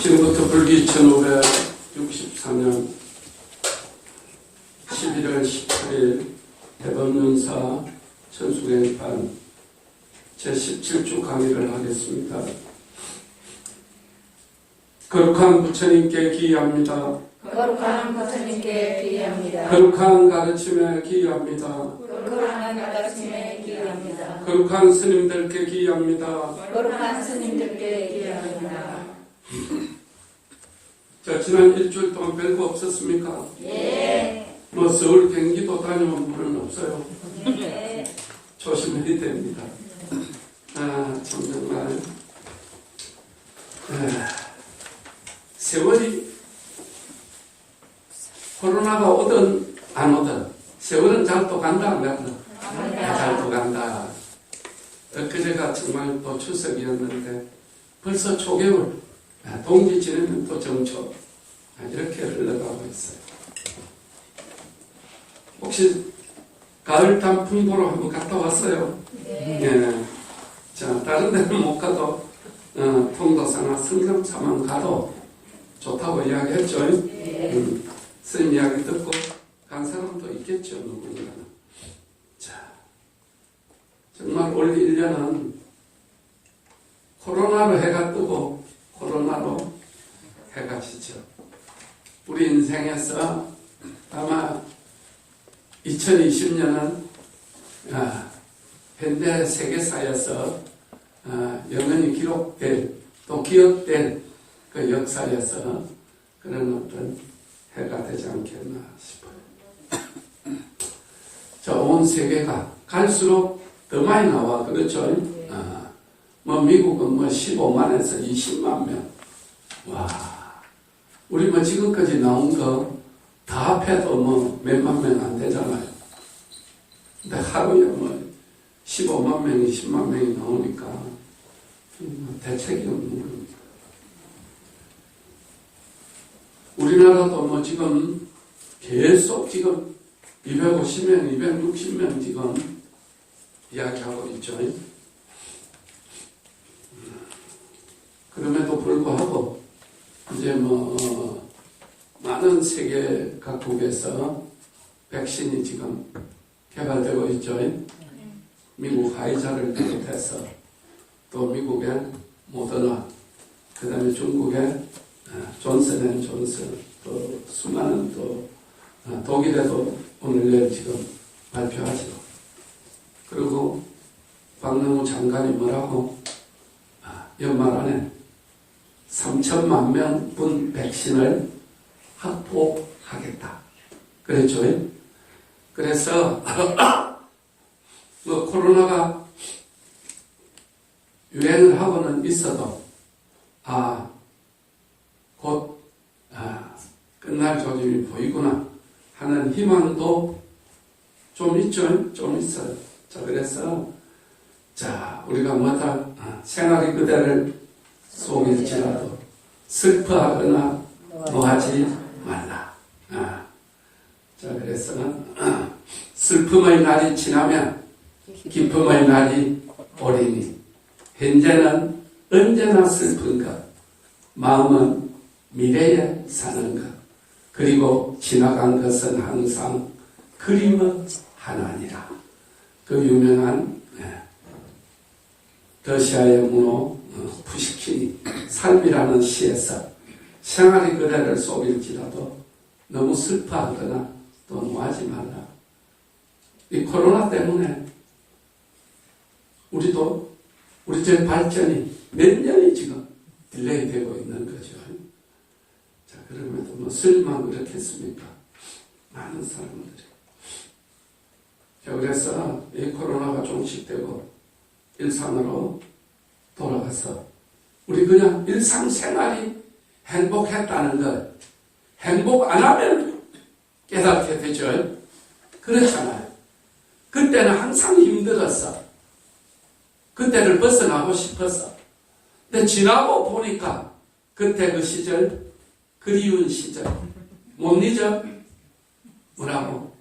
지금부터 불기 1564년 11월 18일 대법륜사 천수경판 제17주 강의를 하겠습니다. 거룩한 부처님께 기의합니다. 거룩한 부처님께 기의합니다. 거룩한 가르침에 기의합니다. 거룩한 가르침에 기의합니다. 거룩한 스님들께 기의합니다. 거룩한 스님들께 기의합니다. 자, 지난 일주일 동안 별거 없었습니까? 예. 뭐 서울 경기도 다녀온 분은 없어요. 예. 조심해야 됩니다. 참 정말 세월이 코로나가 오든 안 오든 세월은 잘 또 간다 안 간다? 잘 또 간다. 엊그제가 정말 또 추석이었는데 벌써 초겨울, 동지 지내면 또 정초, 이렇게 흘러가고 있어요. 혹시 가을 단풍 보러 한번 갔다 왔어요? 예. 자, 다른 데는 못 가도 통도사나 성삼사만 가도 좋다고 이야기했죠. 스님 이야기 듣고 간 사람도 있겠죠, 누군가는. 자, 정말 올 1년은 코로나로 해가 뜨고 코로나로 해가 지죠. 우리 인생에서 아마 2020년은 현대 세계사에서 영원히 기록될 또 기억될 그 역사에서 그런 어떤 해가 되지 않겠나 싶어요. 자, 온 세계가 갈수록 더 많이 나와. 그렇죠? 뭐 미국은 뭐 15만에서 20만 명. 와, 우리 뭐 지금까지 나온 거 다 합해도 뭐 몇만 명 안 되잖아요. 근데 하루에 뭐 15만 명, 20만 명이 나오니까 대책이 없는 겁니다. 우리나라도 뭐 지금 계속 지금 250명, 260명 지금 이야기하고 있죠. 그럼에도 불구하고 이제 뭐 많은 세계 각국에서 백신이 지금 개발되고 있죠. 미국 화이자를 비롯해서 또 미국의 모더나, 그 다음에 중국의 존슨앤존슨, 또 수많은 또 독일에도 오늘 내일 지금 발표하죠. 그리고 박능우 장관이 뭐라고 연말 안에 3천만 명분 백신을 확보하겠다. 그랬죠. 그래서 뭐 코로나가 유행을 하고는 있어도 곧 끝날 조짐이 보이구나 하는 희망도 좀 있죠. 좀 있어요. 자, 그래서 우리가 뭐다 생활이 그대를 속일지라도 슬퍼하거나 노하지 말라. 자, 그래서 슬픔의 날이 지나면 기쁨의 날이 오리니 현재는 언제나 슬픈 것, 마음은 미래에 사는 것, 그리고 지나간 것은 항상 그림의 하나니라. 그 유명한 러시아의 문호 푸시킨이 삶이라는 시에서 생활이 그대를 속일지라도 너무 슬퍼하거나 또 노하지 말라. 이 코로나 때문에 우리의 발전이 몇 년이 지금 딜레이 되고 있는 거죠. 자, 그럼에도 뭐 스님만 그렇겠습니까? 많은 사람들이. 자, 그래서 이 코로나가 종식되고 일상으로 돌아가서 우리 그냥 일상생활이 행복했다는 걸 행복 안 하면 깨닫게 되죠. 그렇잖아요. 그때는 항상 힘들었어. 그때를 벗어나고 싶었어. 근데 지나고 보니까 그때 그 시절, 그리운 시절 못 잊어? 뭐라고?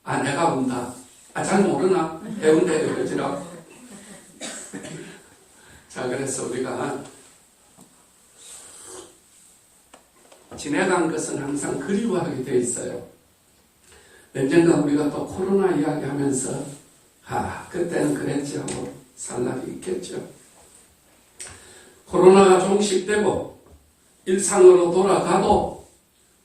내가 운다. 잘 모르나? 해운대 여기지라고. 자, 그래서 우리가 지나간 것은 항상 그리워하게 돼 있어요. 몇 년간 우리가 또 코로나 이야기하면서 그때는 그랬지 하고 살 날이 있겠죠. 코로나가 종식되고 일상으로 돌아가도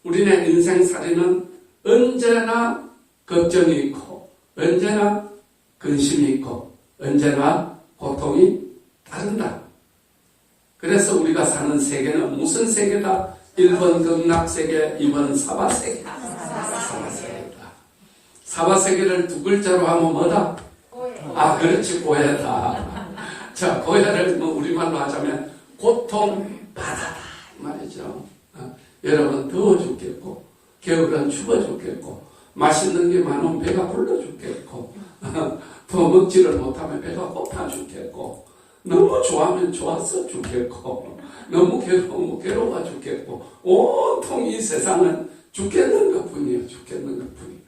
우리네 인생살이는 언제나 걱정이 있고 언제나 근심이 있고 언제나 고통이 따른다. 그래서 우리가 사는 세계는 무슨 세계다? 1번 극락세계, 2번 사바세계. 사바세계다. 사바세계를 두 글자로 하면 뭐다? 그렇지, 고해다. 자, 고해를 우리말로 하자면 고통바다다 말이죠. 여러분 더워 죽겠고 겨울은 추워 죽겠고 맛있는 게 많으면 배가 불러 죽겠고 더 먹지를 못하면 배가 고파 죽겠고 너무 좋아하면 좋아서 죽겠고 너무 괴로우면 괴로워 죽겠고 온통 이 세상은 죽겠는 것뿐이에요. 죽겠는 것뿐이에요.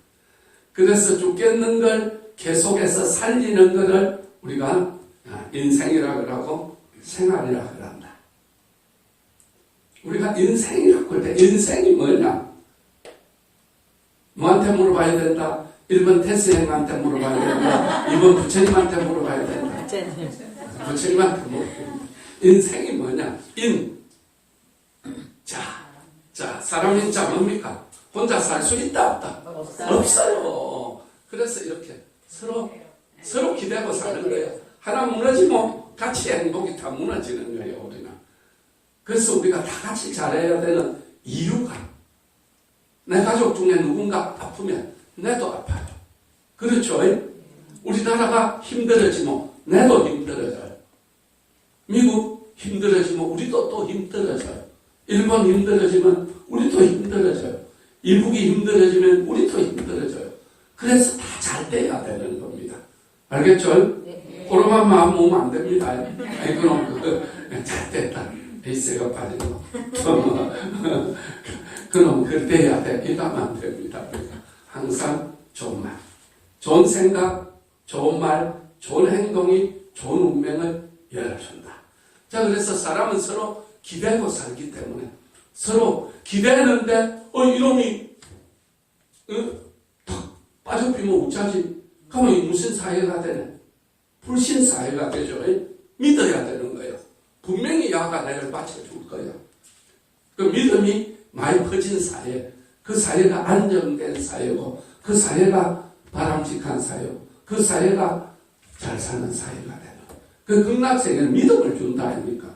그래서 죽겠는 걸 계속해서 살리는 것을 우리가 인생이라고 하고 생활이라고 한다. 우리가 인생이라고 할 때 인생이 뭐냐? 뭐한테 물어봐야 된다? 1번 태스형한테 물어봐야 된다. 2번 부처님한테 물어봐야 된다. 부처님한테 물어봐야 된다. 인생이 뭐냐? 자, 사람 인자 뭡니까? 혼자 살 수 있다, 없다? 없어요. 그래서 이렇게 서로 기대고 사는 거예요. 하나 무너지면 같이 행복이 다 무너지는 거예요, 우리는. 그래서 우리가 다 같이 잘해야 되는 이유가 내 가족 중에 누군가 아프면 내도 아파요. 그렇죠? 우리나라가 힘들어지면 내도 힘들어져요. 미국 힘들어지면 우리도 또 힘들어져요. 일본 힘들어지면 우리도 힘들어져요. 이북이 힘들어지면 우리도 힘들어져요. 그래서 다 잘 돼야 되는 겁니다. 알겠죠? 코로나만 마음 먹으면 안 됩니다. 그럼 잘 됐다. 비세가 빠지고 그럼 그래야 돼. 이러면 안 됩니다. 항상 좋은 말, 좋은 생각, 좋은 말, 좋은 행동이 좋은 운명을 열어준다. 자, 그래서 사람은 서로 기대고 살기 때문에 서로 기대했는데 이놈이 탁 빠져비면 어쩌지? 그러면 무슨 사회가 되네? 불신 사회가 되죠. 믿어야 되는 거예요. 분명히 야가 나를 받쳐줄 거예요. 그 믿음이 많이 퍼진 사회, 그 사회가 안정된 사회고 그 사회가 바람직한 사회고 그 사회가 잘 사는 사회가 되는 그 극락세계는 믿음을 준다 아닙니까?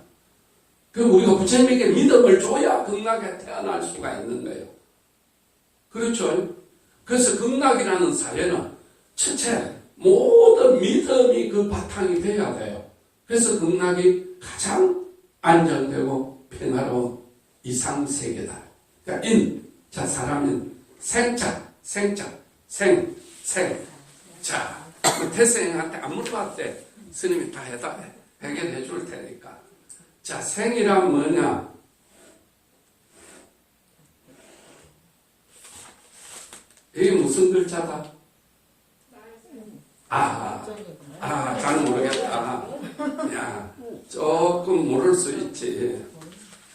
그 우리가 부처님에게 믿음을 줘야 극락에 태어날 수가 있는 거예요. 그렇죠? 그래서 극락이라는 사회는 첫째 모든 믿음이 그 바탕이 돼야 돼요. 그래서 극락이 가장 안정되고 평화로운 이상세계다. 그러니까 사람은 생자. 자, 태생한테 안 물어봤을 때 스님이 다 해결해 줄 테니까. 자, 생이란 뭐냐? 이게 무슨 글자다? 잘 모르겠다. 야, 조금 모를 수 있지.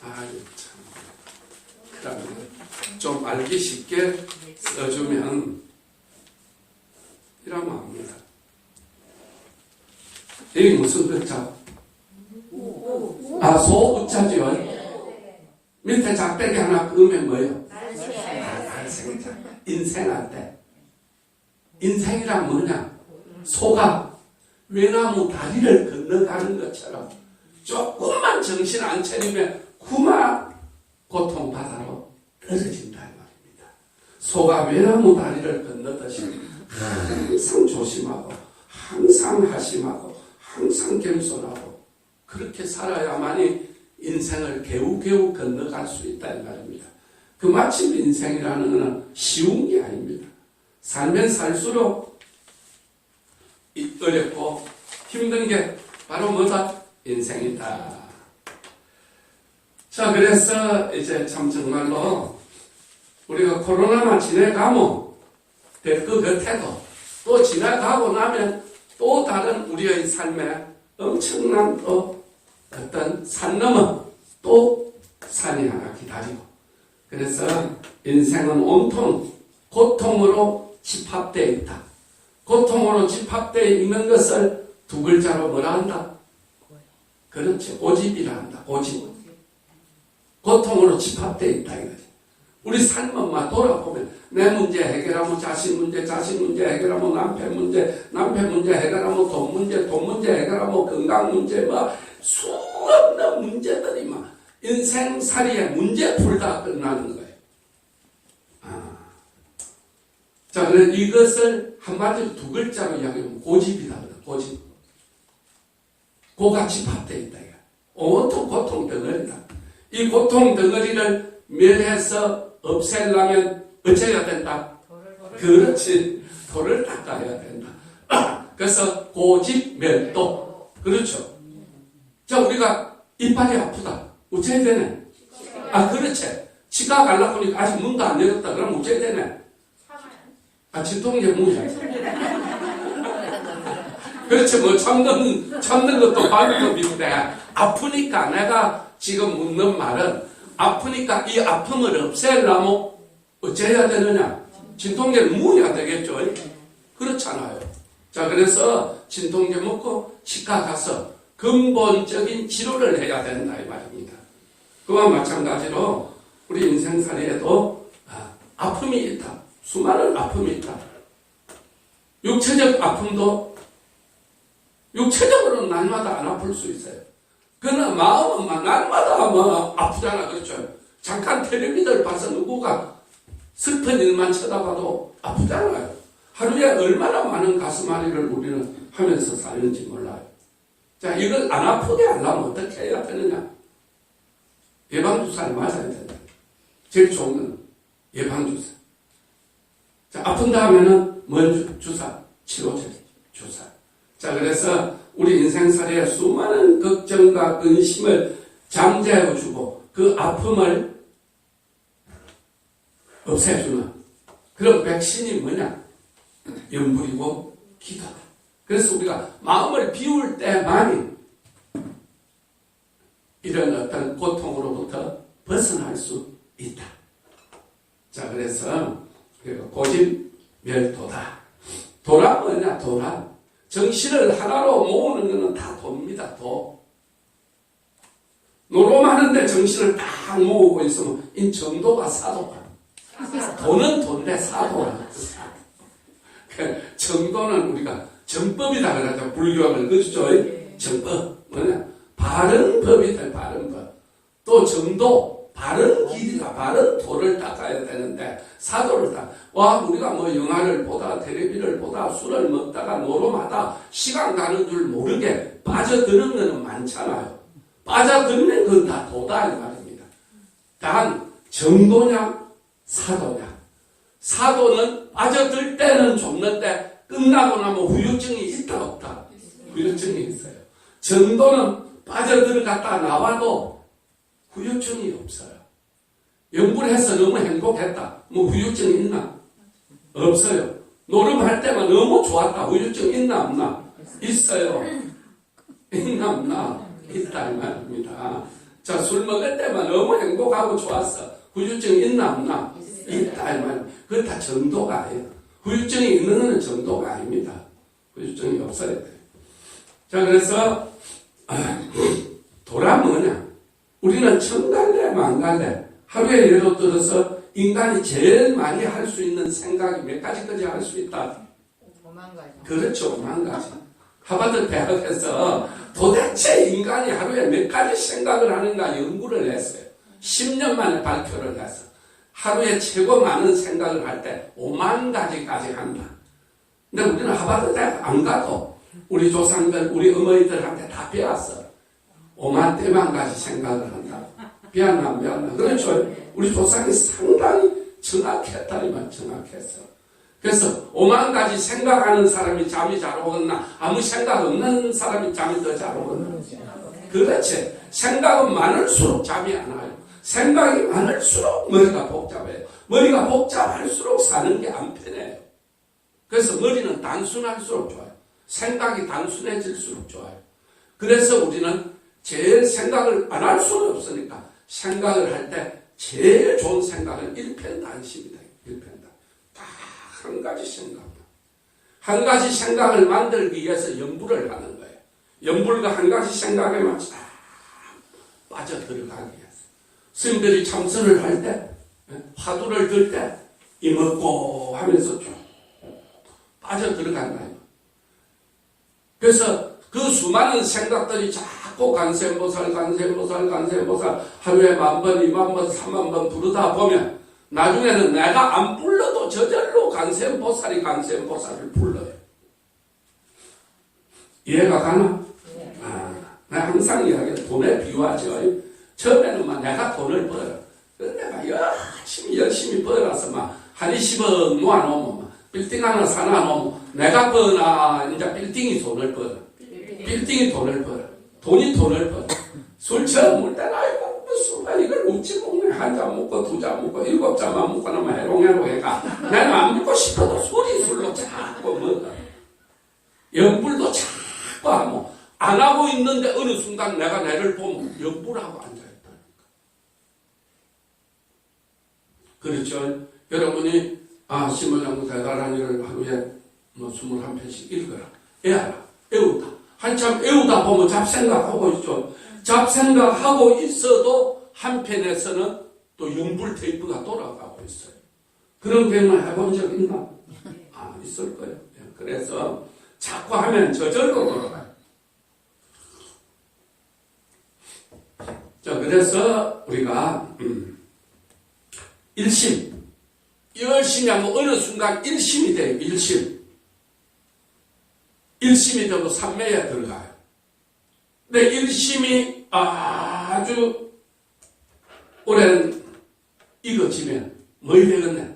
참. 그러면 좀 알기 쉽게 써주면 이러면 압니다. 이게 무슨 글자? 소우자죠. 밑에 작대기 하나 그으면 뭐예요? 날생자. 인생할 때. 인생이란 뭐냐? 소가 외나무 다리를 건너가는 것처럼 조금만 정신 안 차리면 그만 고통바다로 떨어진다는 말입니다. 소가 외나무 다리를 건너듯이 항상 조심하고 항상 하심하고 항상 겸손하고 그렇게 살아야만이 인생을 겨우겨우 건너갈 수 있다는 말입니다. 그 마침 인생이라는 것은 쉬운 게 아닙니다. 살면 살수록 어렵고 힘든 게 바로 뭐다? 인생이다. 자, 그래서 이제 참 정말로 우리가 코로나만 지나가면 될 것 같아도 또 지나가고 나면 또 다른 우리의 삶에 엄청난 또 어떤 산 넘어 또 산이 하나 기다리고 그래서 인생은 온통 고통으로 집합되어 있다. 고통으로 집합되어 있는 것을 두 글자로 뭐라 한다? 그렇지. 고집이라 한다. 고집. 고통으로 집합되어 있다 이거지. 우리 삶만 돌아보면 내 문제 해결하면 자식 문제 해결하면 남편 문제 해결하면 돈 문제 해결하면 건강 문제 수없는 문제들이 막 인생살이에 문제 풀다 끝나는 거예요. 자, 그래서 이것을 한마디로 두 글자로 이야기하면 고집이다. 고집. 고가 집합되어 있다. 온통 고통 덩어리다. 이 고통 덩어리를 멸해서 없애려면 어째야 된다? 그렇지. 돌을 닦아야 된다. 그래서 고집멸도. 그렇죠. 자, 우리가 이빨이 아프다. 어째야 되네? 그렇지. 치과 가려고 하니까 아직 문도 안 열었다. 그럼 어째야 되네? 진통제 문이야. 그렇지. 뭐 참는 것도 방법인데 아프니까 내가 지금 묻는 말은 아프니까 이 아픔을 없애려면 어째야 되느냐? 진통제를 먹어야 되겠죠. 그렇잖아요. 자, 그래서 진통제 먹고 치과 가서 근본적인 치료를 해야 된다 이 말입니다. 그와 마찬가지로 우리 인생살이에도 아픔이 있다. 수많은 아픔이 있다. 육체적 아픔도 육체적으로는 날마다 안 아플 수 있어요. 그러나 마음은 날마다 아프잖아. 그렇죠? 잠깐 텔레비전을 봐서 누구가 슬픈 일만 쳐다봐도 아프잖아요. 하루에 얼마나 많은 가슴앓이를 우리는 하면서 사는지 몰라요. 자, 이걸 안 아프게 하려면 어떻게 해야 되느냐? 예방주사를 맞아야 된다. 제일 좋은 건 예방주사. 자, 아픈 다음에는 뭔 주사? 치료제 주사. 자, 그래서 우리 인생살이에 수많은 걱정과 근심을 잠재워주고 그 아픔을 없애주는 그런 백신이 뭐냐? 염불이고 기도다. 그래서 우리가 마음을 비울 때만이 이런 어떤 고통으로부터 벗어날 수 있다. 자, 그래서 고집멸도다. 도란 뭐냐? 도란. 정신을 하나로 모으는 것은 다 도입니다. 도. 노름하는데 정신을 딱 모으고 있으면 이 정도가 사도가. 도는 돈데 사도라. 정도는 우리가 정법이다 그러죠. 불교는 그렇죠. 정법 뭐냐? 바른 법이다. 바른 법. 또 정도 바른 길이다. 바른 도를 닦아야 되는데 사도를 닦아. 우리가 뭐 영화를 보다 텔레비를 보다 술을 먹다가 노름하다 시간 가는 줄 모르게 빠져드는 것은 많잖아요. 빠져드는 건 다 도다 이 말입니다. 단 정도냐 사도냐. 사도는 빠져들 때는 좋는데 끝나고 나면 후유증이 있다 없다? 후유증이 있어요. 정도는 빠져들어갔다 나와도 후유증이 없어요. 연구를 해서 너무 행복했다. 뭐 후유증 있나? 없어요. 노름할 때만 너무 좋았다. 후유증 있나 없나? 있어요. 있나 없나? 있다 이 말입니다. 자, 술 먹을 때만 너무 행복하고 좋았어. 후유증 있나 없나? 있다 이 말입니다. 그건 다 정도가 아니에요. 후유증이 있는 건 정도가 아닙니다. 후유증이 없어야 돼요. 자, 그래서 도라 뭐냐? 우리는 천 갈래 만 갈래? 하루에 예로 들어서 인간이 제일 많이 할 수 있는 생각이 몇 가지까지 할 수 있다? 5만 가지. 그렇죠. 5만 가지. 하버드 대학에서 도대체 인간이 하루에 몇 가지 생각을 하는가 연구를 했어요. 10년 만에 발표를 해서 하루에 최고 많은 생각을 할 때 5만 가지까지 한다. 근데 우리는 하버드 대학 안 가도 우리 조상들, 우리 어머니들한테 다 배웠어. 5만 대만 가지 생각을 한다. 배웠나 안 배웠나? 그렇죠. 우리 조상이 상당히 정확했다니만 정확했어. 그래서 5만 가지 생각하는 사람이 잠이 잘 오겠나? 아무 생각 없는 사람이 잠이 더 잘 오겠나? 그렇지. 생각은 많을수록 잠이 안 와요. 생각이 많을수록 머리가 복잡해요. 머리가 복잡할수록 사는 게 안 편해요. 그래서 머리는 단순할수록 좋아요. 생각이 단순해질수록 좋아요. 그래서 우리는 제일 생각을 안 할 수는 없으니까 생각을 할 때 제일 좋은 생각은 일편단심이다. 일편단. 딱 한 가지 생각. 한 가지 생각을 만들기 위해서 연불을 하는 거예요. 연불과 한 가지 생각에만 쫙 빠져들어가기 위해서. 스님들이 참선을 할 때, 화두를 들 때, 이먹고 하면서 쭉 빠져들어간다. 그래서 그 수많은 생각들이 자꾸 간센보살 하루에 10,000번, 20,000번, 30,000번 부르다 보면 나중에는 내가 안 불러도 저절로 간센보살이 간센보살을 불러요. 이해가 가나? 내가 항상 이야기해. 돈에 비유하죠. 처음에는 막 내가 돈을 벌어. 내가 열심히 벌어서 막 한 20억 모아놓으면 막 빌딩 하나 사놔놓으면 내가 버나 이제 빌딩이 돈을 벌어. 빌딩이 돈을 벌어. 돈이 돈을 벌어. 술 처음 먹을 때는 아이고 무슨 이걸 묵지 먹네. 한 잔 먹고 두 잔 먹고 7잔만 먹고 나면 해롱해롱해가. 나는 안 먹고 싶어도 술로 자꾸 먹어. 연불도 자꾸 하고 안 하고 있는데 어느 순간 내가 내를 보면 연불하고 앉아있다니까. 그렇죠. 여러분이 신문장구 대단한 일을 하루에 21편씩 읽어라. 애하라. 애우다. 한참 애우다 보면 잡생각하고 있죠. 잡생각하고 있어도 한편에서는 또 연불 테이프가 돌아가고 있어요. 그런 경험을 해본 적 있나? 있을 거예요. 그래서 자꾸 하면 저절로 돌아가요. 자, 그래서 우리가 일심, 열심히 하면 어느 순간 일심이 돼요. 일심이 되고 삼매에 들어가요. 근데 일심이 아주 오랜 익어지면 뭐이 되겠네?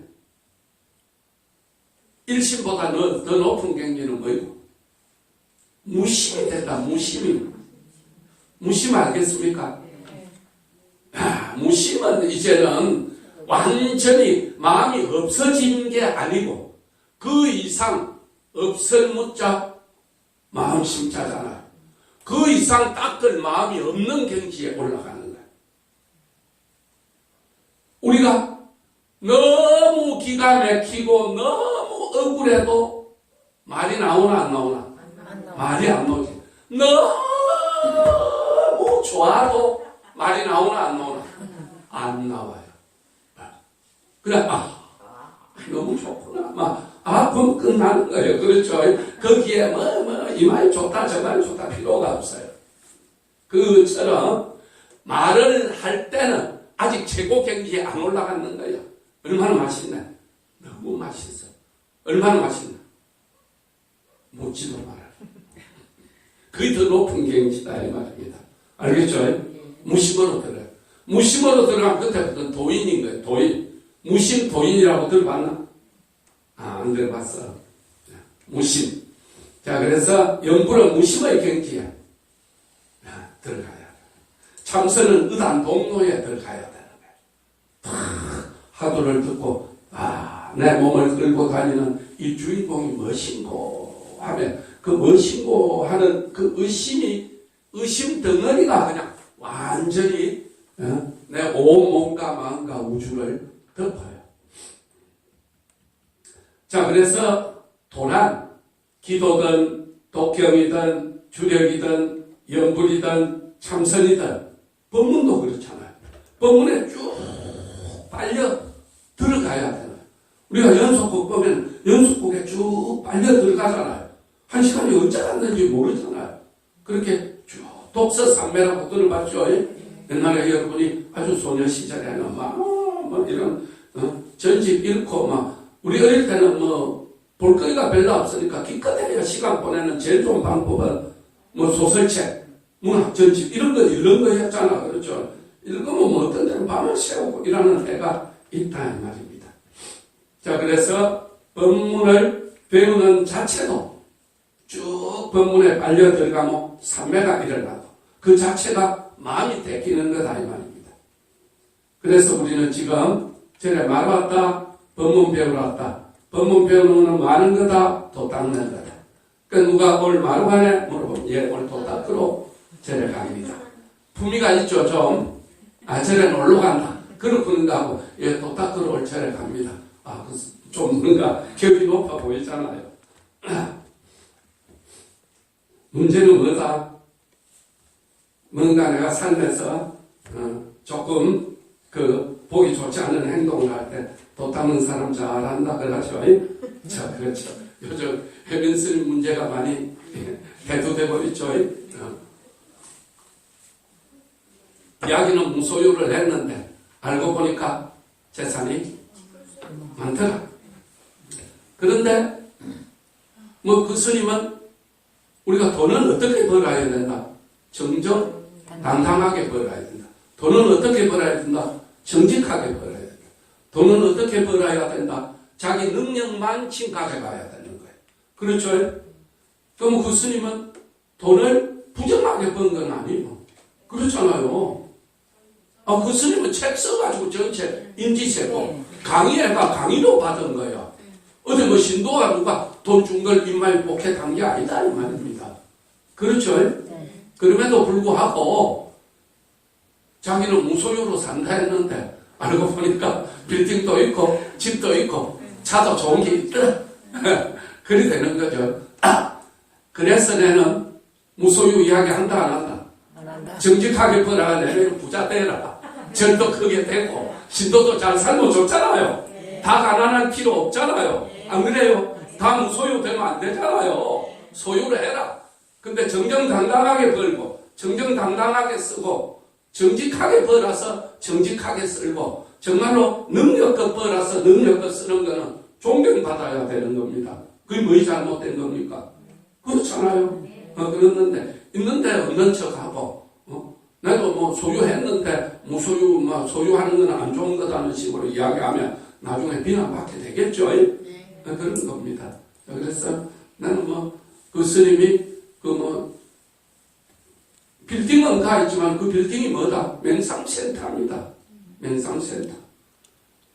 일심보다 더 높은 경지는 뭐이고? 무심이 된다. 무심 알겠습니까? 무심은 이제는 완전히 마음이 없어진 게 아니고 그 이상 없을 무자 마음 심자잖아요. 그 이상 닦을 마음이 없는 경지에 올라가는 거예요. 우리가 너무 기가 막히고 너무 억울해도 말이 나오나 안 나오나? 말이 안 나오지. 너무 좋아도 말이 나오나 안 나오나? 안 나와요. 그래, 너무 좋구나. 그럼 끝나는 거예요. 그렇죠. 거기에 이 말이 좋다, 저 말이 좋다 필요가 없어요. 그처럼 말을 할 때는 아직 최고 경지에 안 올라갔는 거예요. 얼마나 맛있나? 너무 맛있어. 얼마나 맛있나? 묻지도 말아요. 그게 더 높은 경지다, 이 말입니다. 알겠죠? 무심으로 들어요. 무심으로 들어가면 그때부터는 도인인 거예요. 도인. 무심 도인이라고 들어봤나? 안 들어봤어. 무심. 자, 그래서 연불은 무심의 경지에 들어가야 돼. 참선은 의단 동로에 들어가야 되는 거예요. 하도를 듣고, 내 몸을 끌고 다니는 이 주인공이 무엇인고 하면 그 무엇인고 하는 그 의심 덩어리가 그냥 완전히 내 온 몸과 마음과 우주를 덮어요. 자, 그래서 도란, 기도든 독경이든 주력이든 연불이든 참선이든 법문도 그렇잖아요. 법문에 쭉 빨려 들어가야 돼요. 우리가 연속곡 보면 연속곡에 쭉 빨려 들어가잖아요. 한 시간이 언제 갔는지 모르잖아요. 그렇게 쭉 독서삼매라고 들어봤죠. 옛날에 여러분이 아주 소녀 시절에는 이런 전집 잃고 우리 어릴 때는 볼거리가 별로 없으니까 기껏해야 시간 보내는 제일 좋은 방법은 소설책, 문학 전집 이런 거 했잖아. 그렇죠. 읽으면 어떤 데는 밤을 새우고 이러는 애가 있다 이 말입니다. 자, 그래서 법문을 배우는 자체도 쭉 법문에 빨려 들어가면 삼매가 일어나고 그 자체가 마음이 데끼는 거다 이 말입니다. 그래서 우리는 지금 전에 말왔다 법문 배우러 왔다. 법문 배우는 거는 많은 거다. 도 닦는 거다. 그러니까 누가 뭘 말로 하네? 물어보면 오늘 도 닦으러 절에 갑니다. 품위가 있죠 좀. 절에 놀러 간다. 그렇구나 하고 예, 또 딱 걸어올 차례 갑니다. 아, 좀 뭔가 격이 높아 보이잖아요. 문제는 뭐다? 뭔가 내가 삶에서 조금 보기 좋지 않은 행동을 할 때 도 닦는 사람 잘한다 그러죠. 자, 그렇죠. 요즘 혜민스님 문제가 많이 대두되고 있죠. 이야기는 무소유를 했는데 알고 보니까 재산이 많더라. 그런데 뭐 그 스님은 우리가 돈은 어떻게 벌어야 된다? 정정당당하게 벌어야 된다. 돈은 어떻게 벌어야 된다? 정직하게 벌어야 된다. 돈은 어떻게 벌어야 된다? 자기 능력만큼 가져가야 되는 거예요. 그렇죠? 그럼 그 스님은 돈을 부정하게 번 건 아니에요. 그렇잖아요. 그 스님은 책 써가지고 전체 인지세고 강의해가 강의로 받은 거예요. 어디 뭐 신도가 누가 돈 준 걸 입마에 복했한 게 아니다 이 말입니다. 그렇죠? 그럼에도 불구하고 자기는 무소유로 산다 했는데 알고 보니까 빌딩도 있고 집도 있고 차도 좋은 게 있더라. 그리 되는 거죠. 그래서 내는 무소유 이야기 한다 안 한다? 정직하게 벌어야 내는 부자 되라. 절도 크게 되고 신도도 잘 살면 좋잖아요. 다 가난할 필요 없잖아요. 안 그래요? 다 무소유 되면 안 되잖아요. 소유를 해라. 근데 정정당당하게 벌고 정정당당하게 쓰고 정직하게 벌어서 정직하게 쓸고 정말로 능력껏 벌어서 능력껏 쓰는 거는 존경받아야 되는 겁니다. 그게 뭐이 잘못된 겁니까? 그렇잖아요. 그랬는데 있는데 없는 척하고 나도 뭐 소유했는데 무소유 뭐 소유하는 건 안 좋은 거다는 식으로 이야기하면 나중에 비난받게 되겠죠. 그런 겁니다. 그래서 나는 뭐 그 스님이 빌딩은 가 있지만 그 빌딩이 뭐다? 맹상센터입니다. 맹상센터.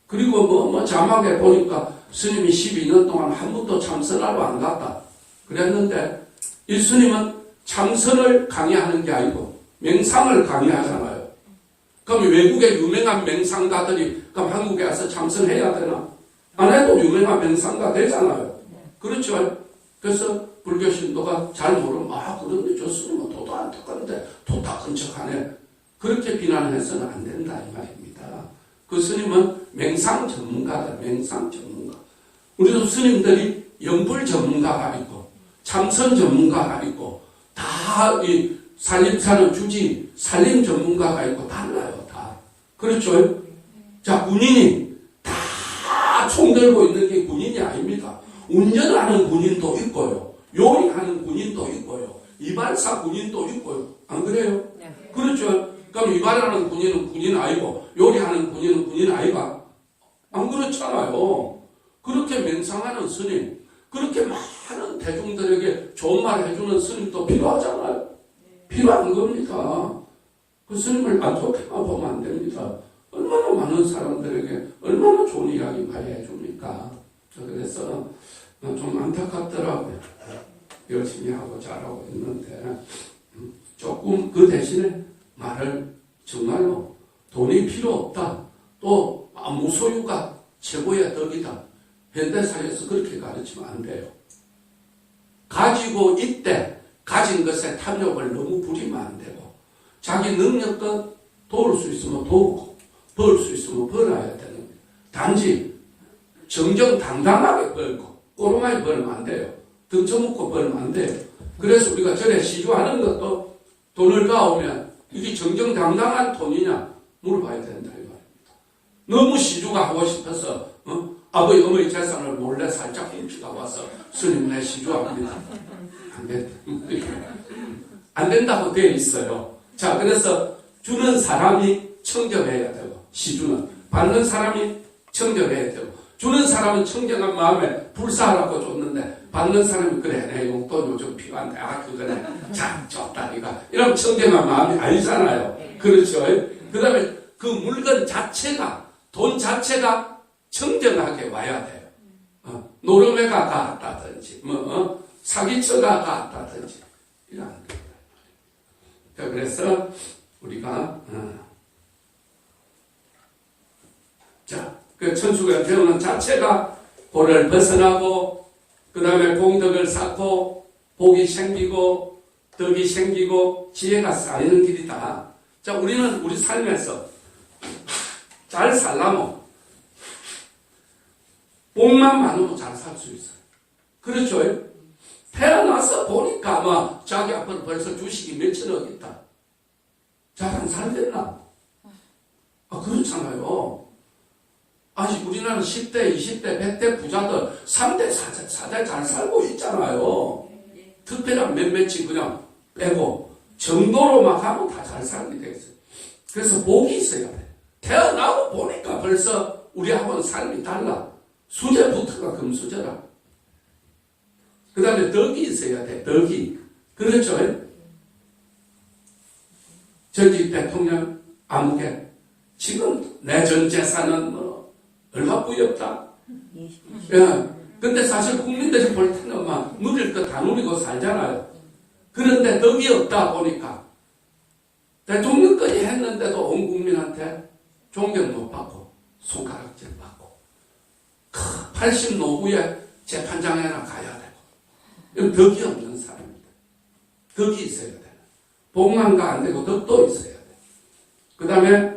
그리고 자막에 보니까 스님이 12년 동안 한 번도 참선하러 안 갔다. 그랬는데 이 스님은 참선을 강의하는 게 아니고 맹상을 강의하잖아요. 그럼 외국의 유명한 맹상가들이 그럼 한국에 와서 참선해야 되나? 안 해도 유명한 맹상가 되잖아요. 그렇죠? 그래서 불교 신도가 잘 모르면 그런데 저 스님은 도도 안 닦았는데 도 닦은 척하네. 그렇게 비난해서는 안 된다 이 말입니다. 그 스님은 맹상 전문가다. 맹상 전문가. 우리도 스님들이 연불 전문가가 있고 참선 전문가가 있고 다 이 살림사는 주지 살림 전문가가 있고 달라요. 다. 그렇죠? 자, 군인이 다 총 들고 있는 게 군인이 아닙니다. 운전하는 군인도 있고요. 요리하는 군인도 있고요. 이발사 군인도 있고요. 안 그래요? 네. 그렇죠? 그럼 이발하는 군인은 군인 아니고 요리하는 군인은 군인 아이가? 안 그렇잖아요. 그렇게 맹상하는 스님, 그렇게 많은 대중들에게 좋은 말 해주는 스님도 필요하잖아요. 필요한 겁니다. 그 스님을 안 좋게만 보면 안 됩니다. 얼마나 많은 사람들에게 얼마나 좋은 이야기 많이 해줍니까? 그래서 좀 안타깝더라고요. 열심히 하고 잘하고 있는데 조금 그 대신에 말을 정말로 돈이 필요 없다. 또 무소유가 최고의 덕이다. 현대사회에서 그렇게 가르치면 안 돼요. 가지고 있대 가진 것에 탐욕을 너무 부리면 안 되고 자기 능력껏 도울 수 있으면 도우고 벌 수 있으면 벌어야 되는 거예요. 단지 정정당당하게 벌고 꼬로마이 벌면 안 돼요. 등쳐먹고 벌면 안 돼요. 그래서 우리가 절에 시주하는 것도 돈을 가오면 이게 정정당당한 돈이냐 물어봐야 된다 이 말입니다. 너무 시주가 하고 싶어서 아버지 어머니 재산을 몰래 살짝 훔치다 와서 스님 내 시주합니다. 안 된다. 안 된다고 되어 있어요. 자, 그래서 주는 사람이 청정해야 되고 시주는 받는 사람이 청정해야 되고 주는 사람은 청정한 마음에 불사하라고 줬는데 받는 사람이 그래 내 용돈 요즘 필요한데 그거네 참 좋다 이거 이러면 청정한 마음이 아니잖아요. 그렇죠? 그 다음에 그 물건 자체가 돈 자체가 청정하게 와야 돼요. 노름해가 갔다든지 사기쳐가 갔다든지 이런 거예요. 그래서 우리가 자, 그 천수가 태어난 자체가 고를 벗어나고 그 다음에 공덕을 쌓고 복이 생기고 덕이 생기고 지혜가 쌓이는 길이다. 자, 우리는 우리 삶에서 잘 살라면 복만 많으면 잘 살 수 있어요. 그렇죠? 태어나서 보니까 뭐 자기 앞으로 벌써 주식이 몇천억 있다. 잘 안 살겠나? 그렇잖아요. 아직 우리나라 10대, 20대, 100대 부자들 3대, 4대 잘 살고 있잖아요. 특별한 몇몇이 그냥 빼고 정도로 막 하고 다 잘 살게 되겠어요. 그래서 복이 있어야 돼. 태어나고 보니까 벌써 우리하고는 삶이 달라. 수제부터가 금수저라. 그 다음에 덕이 있어야 돼. 덕이. 그렇죠? 전직 대통령 아무개 지금 내 전 재산은 뭐 얼마 부였다. 예. 근데 사실 국민들이 볼 때는 막 누릴 거 다 누리고 살잖아요. 그런데 덕이 없다 보니까 대통령까지 했는데도 온 국민한테 존경 못 받고 손가락질 받고 80 노후에 재판장에나 가야 되고 이건 덕이 없는 사람입니다. 덕이 있어야 돼요. 복만가 안 되고 덕도 있어야 돼요. 그 다음에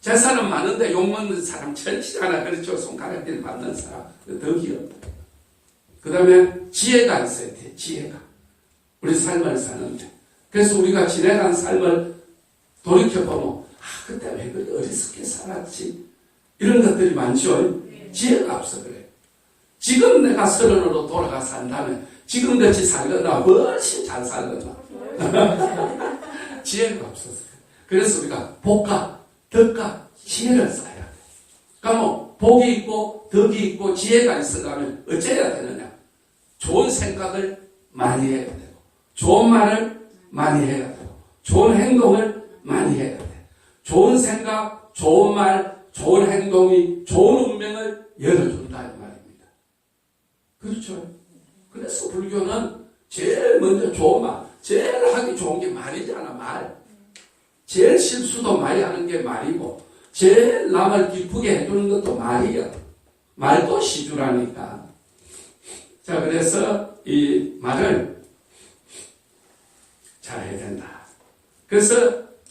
재산은 많은데 욕먹는 사람 천치잖아. 그렇죠. 손가락질 받는 사람 덕이 없다. 그 다음에 지혜가 있어야 돼. 지혜가 우리 삶을 사는데 그래서 우리가 지내간 삶을 돌이켜보면 그때 왜 그렇게 어리석게 살았지? 이런 것들이 많죠. 지혜가 없어 그래. 지금 내가 서른으로 돌아가 산다면 지금 같이 살거나 훨씬 잘 살거나 지혜가 없어서 그래서 우리가 복과 덕과 지혜를 쌓아야 돼. 그러면 복이 있고 덕이 있고 지혜가 있으려면 어째야 되느냐? 좋은 생각을 많이 해야 되고 좋은 말을 많이 해야 되고 좋은 행동을 많이 해야 돼. 좋은 생각, 좋은 말, 좋은 행동이 좋은 운명을 열어준다 이 말입니다. 그렇죠? 그래서 불교는 제일 먼저 좋은 말, 제일 하기 좋은 게 말이잖아. 말. 제일 실수도 많이 하는 게 말이고 제일 남을 기쁘게 해주는 것도 말이야. 말도 시주라니까. 자, 그래서 이 말을 잘 해야 된다. 그래서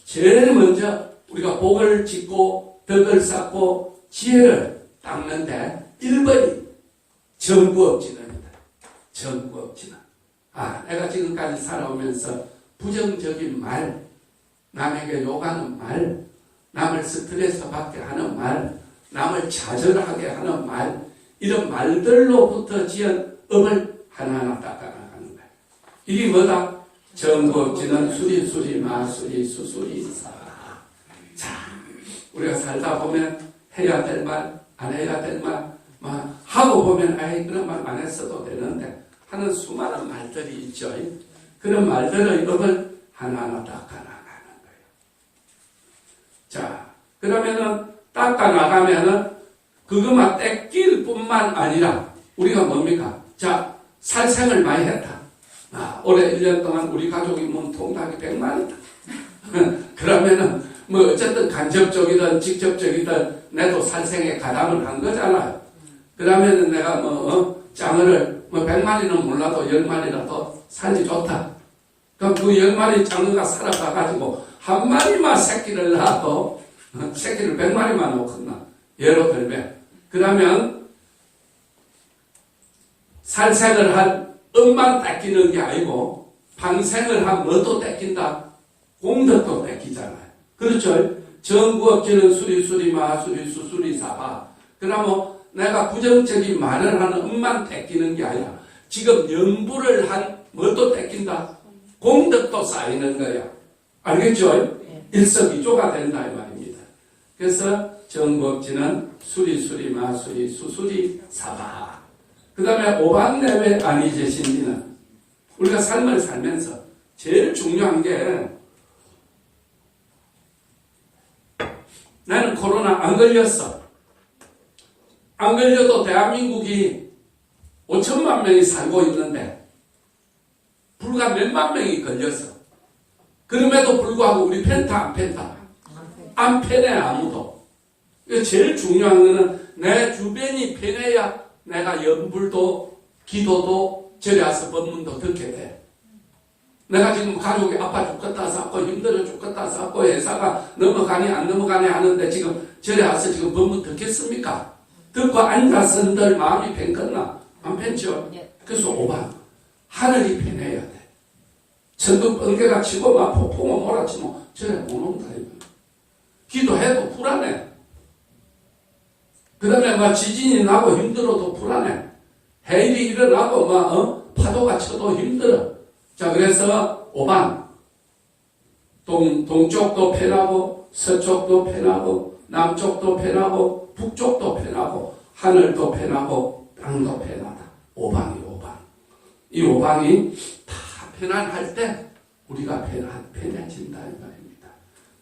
제일 먼저 우리가 복을 짓고 덕을 쌓고 지혜를 닦는데 1번이 정부업진언이다. 정부업진언. 내가 지금까지 살아오면서 부정적인 말, 남에게 욕하는 말, 남을 스트레스 받게 하는 말, 남을 좌절하게 하는 말, 이런 말들로부터 지은 업을 하나하나 닦아나가는 거야. 이게 뭐다? 정부업진언 수리수리 마수리 수수리 사. 자, 우리가 살다 보면 해야 될 말, 안 해야 될 말, 하고 보면 그런 말 안 했어도 되는데 하는 수많은 말들이 있죠. 그런 말들의 법을 하나하나 닦아나가는 거예요. 자, 그러면은 닦아나가면은 그것만 떼낄 뿐만 아니라 우리가 뭡니까? 자, 살생을 많이 했다. 올해 1년 동안 우리 가족이 몸통닭이 100마리다. 그러면은 어쨌든 간접적이든 직접적이든 내도 살생에 가담을 한 거잖아요. 그러면은 내가 장어를 100마리는 몰라도 10마리라도 살이 좋다. 그럼 그 10마리 장어가 살아가가지고 한 마리만 새끼를 낳아도 새끼를 100마리만 놓겠나. 예로 들면. 그러면 살생을 한 억만 뺏기는 게 아니고 방생을 한 뭐도 뺏긴다? 공덕도 뺏기잖아요. 그렇죠? 정부업진은 수리수리 마수리 수수리 사바. 그러면 내가 부정적인 말을 하는 엄만 뺏기는 게 아니라 지금 연부를 한 뭐도 뺏긴다? 공덕도 쌓이는 거야. 알겠죠? 일석이조가 된다 이 말입니다. 그래서 정부업진은 수리수리 마수리 수수리 사바. 그 다음에 오반내외 아니제신리는 우리가 삶을 살면서 제일 중요한 게 나는 코로나 안 걸렸어. 안 걸려도 대한민국이 5천만 명이 살고 있는데 불과 몇만 명이 걸렸어. 그럼에도 불구하고 우리 펜타 안 펜타? 안 패네 아무도. 제일 중요한 거는 내 주변이 편해야 내가 연불도 기도도 절에 와서 법문도 듣게 돼. 내가 지금 가족이 아파 죽겠다 싸고 힘들어 죽겠다 싸고 회사가 넘어가니 안 넘어가니 하는데 지금 절에 와서 지금 법문 듣겠습니까? 듣고 앉아선들 마음이 편겠나? 안 편죠? 그래서 5번 하늘이 편해야 돼. 천둥 번개가 치고 막 폭풍을 몰아치면 절에 못 온다 이거. 기도해도 불안해. 그 다음에 막 지진이 나고 힘들어도 불안해. 해일이 일어나고 막 파도가 쳐도 힘들어. 자, 그래서 5번 동쪽도 편하고 서쪽도 편하고 남쪽도 편하고 북쪽도 편하고 하늘도 편하고 땅도 편하다. 5번이 5번. 이 5번이 다 편안할 때 우리가 편해진다 이 말입니다.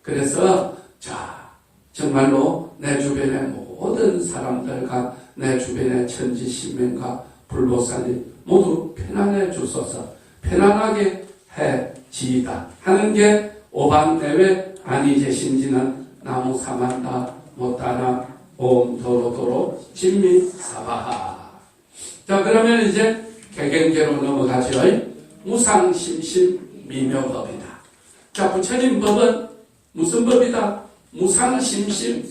그래서 자, 정말로 내 주변의 모든 사람들과 내 주변의 천지신명과 불보살이 모두 편안해 주소서. 편안하게 해지이다 하는 게 5번 내외 아니제신지는 나무 사만다 못다나 옴 도로도로 진미사바하. 자, 그러면 이제 개경계로 넘어가죠. 무상심심 미묘법이다. 자, 부처님 법은 무슨 법이다? 무상심심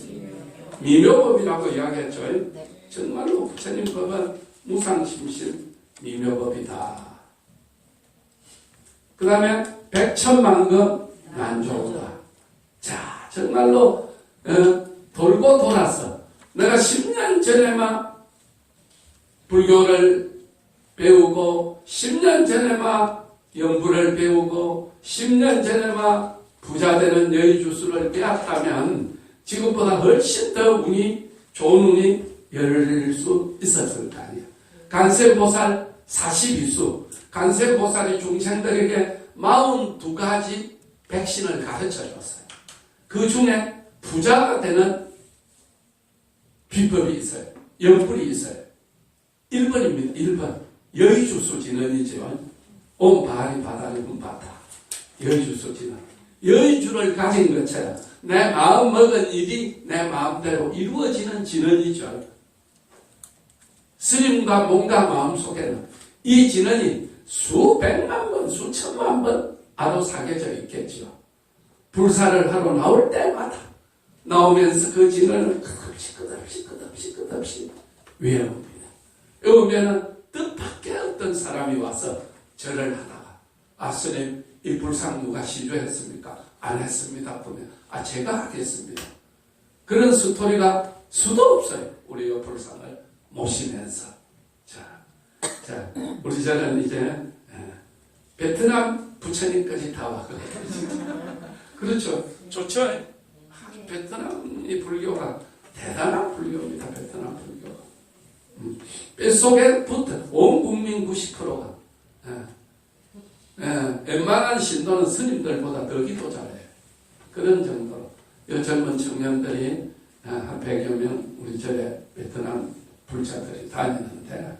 미묘법이라고 이야기했죠. 정말로 부처님 법은 무상심심 미묘법이다. 그 다음에 백천만금 난조다. 자, 정말로 돌고 돌아서 내가 10년 전에만 불교를 배우고 10년 전에만 연불을 배우고 10년 전에만 부자 되는 여의주수를 배웠다면 지금보다 훨씬 더 운이 좋은 운이 열릴 수 있었을 거 아니에요. 간세보살 42수 간세보살이 중생들에게 42가지 백신을 가르쳐줬어요. 그 중에 부자가 되는 비법이 있어요. 연불이 있어요. 1번입니다. 1번. 여의주수진언이죠. 온 바리 바다리 문바다. 여의주수진언. 여의주를 가진 것처럼 내 마음 먹은 일이 내 마음대로 이루어지는 진언이죠. 스님과 몸과 마음속에는 이 진언이 수백만 번, 수천만 번 아로사겨져 있겠죠. 불사를 하러 나올 때마다 나오면서 그 진언을 끝없이 외웁니다. 외우면은 뜻밖의 어떤 사람이 와서 절을 하다가 스님 이 불상 누가 시주했습니까? 안 했습니다. 보면 제가 하겠습니다. 그런 스토리가 수도 없어요. 우리 이 불상을 모시면서 자, 우리 절은 이제 베트남 부처님까지 다 왔거든요. 그렇죠. 좋죠. 베트남 이 불교가 대단한 불교입니다. 베트남 불교가. 뱃속에 붙어 온 국민 90%가 웬만한 신도는 스님들보다 더 기도 잘해요. 그런 정도로 이 젊은 청년들이 한 100여 명 우리 절에 베트남 불자들이 다니는데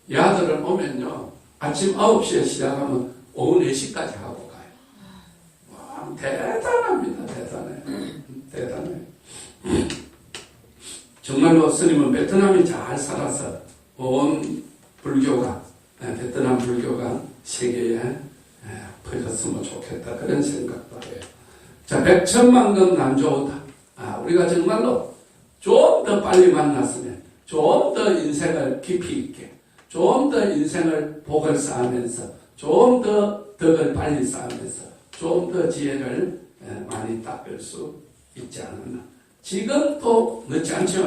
이 아들은 오면요 아침 9시에 시작하면 오후 4시까지 하고 가요. 와, 대단합니다. 대단해. 정말로 스님은 베트남이 잘 살아서 온 불교가 베트남 불교가 세계에 퍼졌으면 좋겠다 그런 생각도 해요. 자, 백천만금 난조다. 우리가 정말로 좀 더 빨리 만났으면 좀 더 인생을 깊이 있게 좀 더 인생을 복을 쌓으면서 좀 더 덕을 빨리 쌓으면서 좀 더 지혜를 많이 닦을 수 있지 않았나. 지금도 늦지 않죠.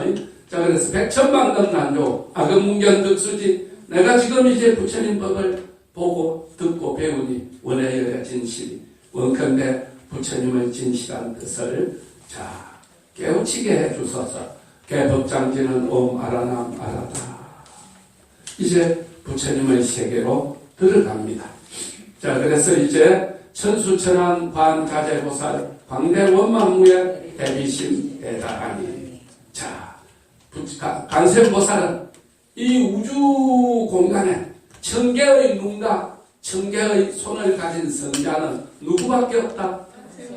자, 그래서 백천만금 난조 악음문견 득수지 내가 지금 이제 부처님 법을 보고 듣고 배우니 원해여야 진실이 원컨대 부처님의 진실한 뜻을 자 깨우치게 해주소서. 개법장지는 옴 아라남 아라다. 이제 부처님의 세계로 들어갑니다. 자, 그래서 이제 천수천안 관자재보살 광대원망무의 대비심 대다하니. 자, 간세보살은 이 우주 공간에 천개의 눈과 천개의 손을 가진 성자는 누구밖에 없다?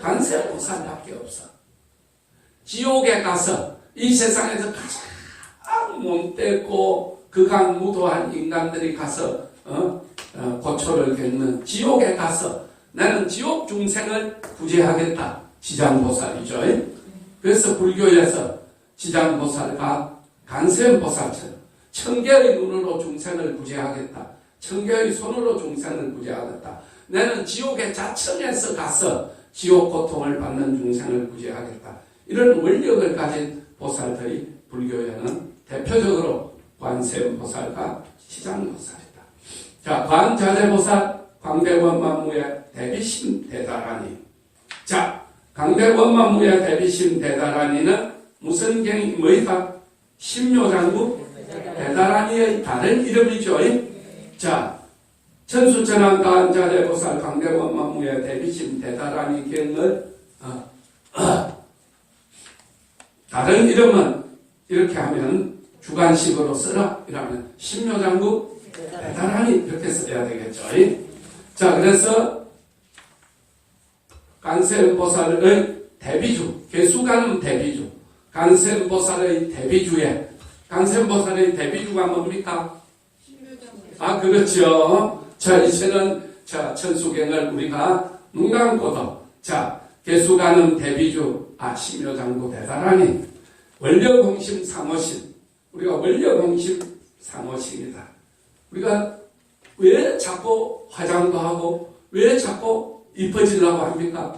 간세보살밖에 없어. 지옥에 가서 이 세상에서 가장 못되고 극악무도한 인간들이 가서 고초를 겪는 지옥에 가서 나는 지옥 중생을 구제하겠다. 지장보살이죠. 그래서 불교에서 지장보살과 간세음보살처럼 천개의 눈으로 중생을 구제하겠다. 천개의 손으로 중생을 구제하겠다. 나는 지옥의 자청에서 가서 지옥 고통을 받는 중생을 구제하겠다. 이런 원력을 가진 보살들이 불교에는 대표적으로 관세음보살과 지장보살이다. 자, 관자재보살, 광대원만무의 대비심 대다라니. 자, 광대원만무의 대비심 대다라니는 무슨 경이 뭐이까? 심묘장구 대다라니의 다른 이름이죠. 자, 천수천왕 관자재보살 광대원만무의 대비심 대다라니 경을 다른 이름은 이렇게 하면 주관식으로 쓰라 이러면 심묘장구 대다라니 이렇게 써야 되겠죠. 자, 그래서 간세음보살의 대비주, 개수가는 대비주, 간세음보살의 대비주에 간세음보살의 대비주가 뭡니까? 아, 그렇죠. 자, 이제는 자 천수경을 우리가 눈 감고도 자 개수가는 대비주, 심묘장구 대다라니, 원력공심 상호심. 우리가 원력공심 상호심이다. 우리가 왜 자꾸 화장도 하고 왜 자꾸 이뻐지려고 합니까?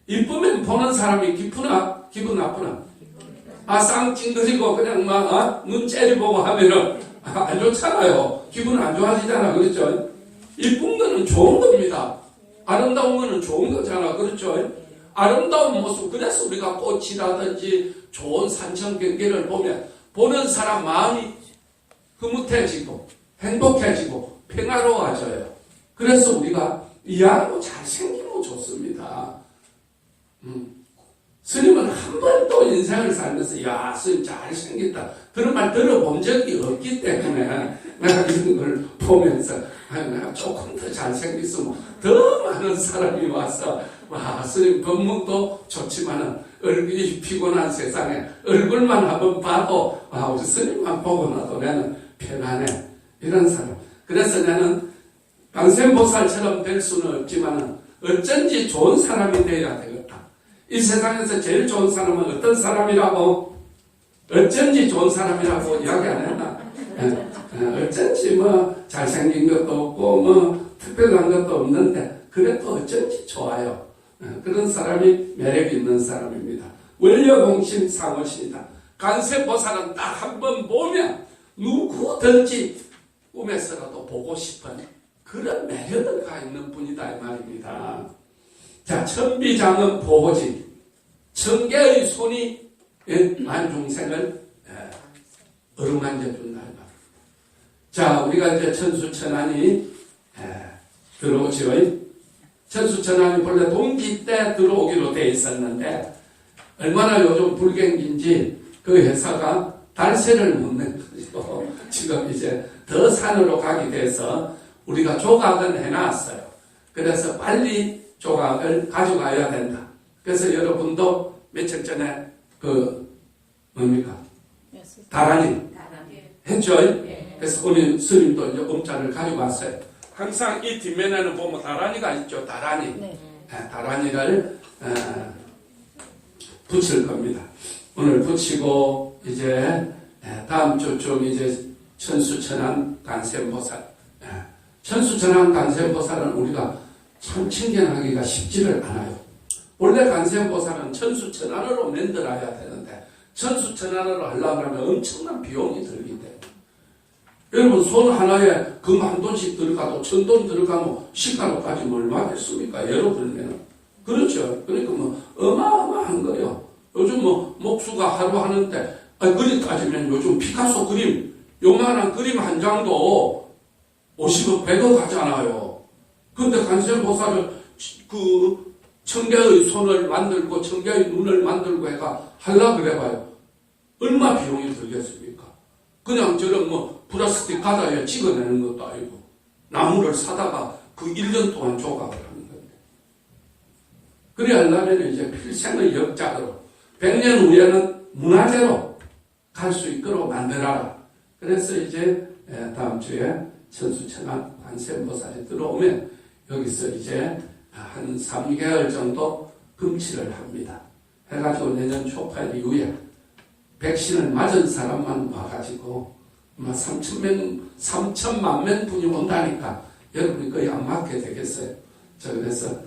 이쁘면 보는 사람이 기쁘나 기분 나쁘나? 쌍찡그리고 그냥 막 눈 째려보고 하면은 안 좋잖아요. 기분 안 좋아지잖아. 그렇죠? 이쁜 거는 좋은 겁니다. 아름다운 거는 좋은 거잖아. 그렇죠? 아름다운 모습, 그래서 우리가 꽃이라든지 좋은 산천 경계를 보면 보는 사람 마음이 흐뭇해지고 행복해지고 평화로워져요. 그래서 우리가 이하로 잘생기면 좋습니다. 스님은 한 번도 인생을 살면서 야, 스님 잘생겼다 그런 말 들어본 적이 없기 때문에 내가 이런 걸 보면서 내가 조금 더 잘생겼으면 더 많은 사람이 와서 와, 스님 법문도 좋지만은 얼굴이 피곤한 세상에 얼굴만 한번 봐도 우리 스님만 보고 나도 나는 편안해. 이런 사람. 그래서 나는 관세음보살처럼 될 수는 없지만은 어쩐지 좋은 사람이 되어야 되겠다. 이 세상에서 제일 좋은 사람은 어떤 사람이라고? 어쩐지 좋은 사람이라고 이야기 안 했나? 어쩐지 잘생긴 것도 없고 특별한 것도 없는데 그래도 어쩐지 좋아요. 그런 사람이 매력 있는 사람입니다. 원력공심 상호신이다. 관세음보살은 딱 한 번 보면 누구든지 꿈에서라도 보고 싶은 그런 매력을 가 있는 분이다 이 말입니다. 자, 천비장은 보호지. 천개의 손이 만중생을 어루만져 준다 이 말입니다. 자, 우리가 이제 천수천안이 들어오지요. 천수천안이 본래 동기 때 들어오기로 돼 있었는데 얼마나 요즘 불경기인지 그 회사가 달세를 못 내가지고 지금 이제 더 산으로 가게 돼서 우리가 조각은 해놨어요. 그래서 빨리 조각을 가져가야 된다. 그래서 여러분도 며칠 전에 뭡니까? 다란이 했죠? 그래서 오늘 스님도 이제 음자를 가져왔어요. 항상 이 뒷면에는 보면 다란이가 있죠. 다란이. 다란이를 붙일 겁니다. 오늘 붙이고 이제 다음 주쯤 이제 천수천안 관세음보살. 천수천안 관세음보살은 우리가 참 친견하기가 쉽지를 않아요. 원래 관세음보살은 천수천안으로 만들어야 되는데 천수천안으로 하려고 하면 엄청난 비용이 들기 때문에 여러분 손 하나에 금 한 돈씩 들어가도 1,000돈 들어가면 시가로까지 얼마겠습니까? 예로 들면 그렇죠. 그러니까 어마어마한 거예요. 요즘 목수가 하루 하는데 그림 따지면 요즘 피카소 그림 요만한 그림 한 장도 50억 100억 하잖아요. 근데 관세음보살은 그 천개의 손을 만들고 천개의 눈을 만들고 해가 하려 그래봐요. 얼마 비용이 들겠습니까? 그냥 저런 플라스틱 가다에 찍어내는 것도 아니고 나무를 사다가 그 1년 동안 조각을 하는 건데 그래 하려면 이제 필생의 역작으로 100년 후에는 문화재로 갈 수 있도록 만들어라. 그래서 이제 다음 주에 천수천안 관세음보살이 들어오면 여기서 이제 한 3개월 정도 금치를 합니다. 해가지고 내년 초팔 이후에 백신을 맞은 사람만 와가지고 3천만 명 분이 온다니까 여러분이 거의 안 맞게 되겠어요. 그래서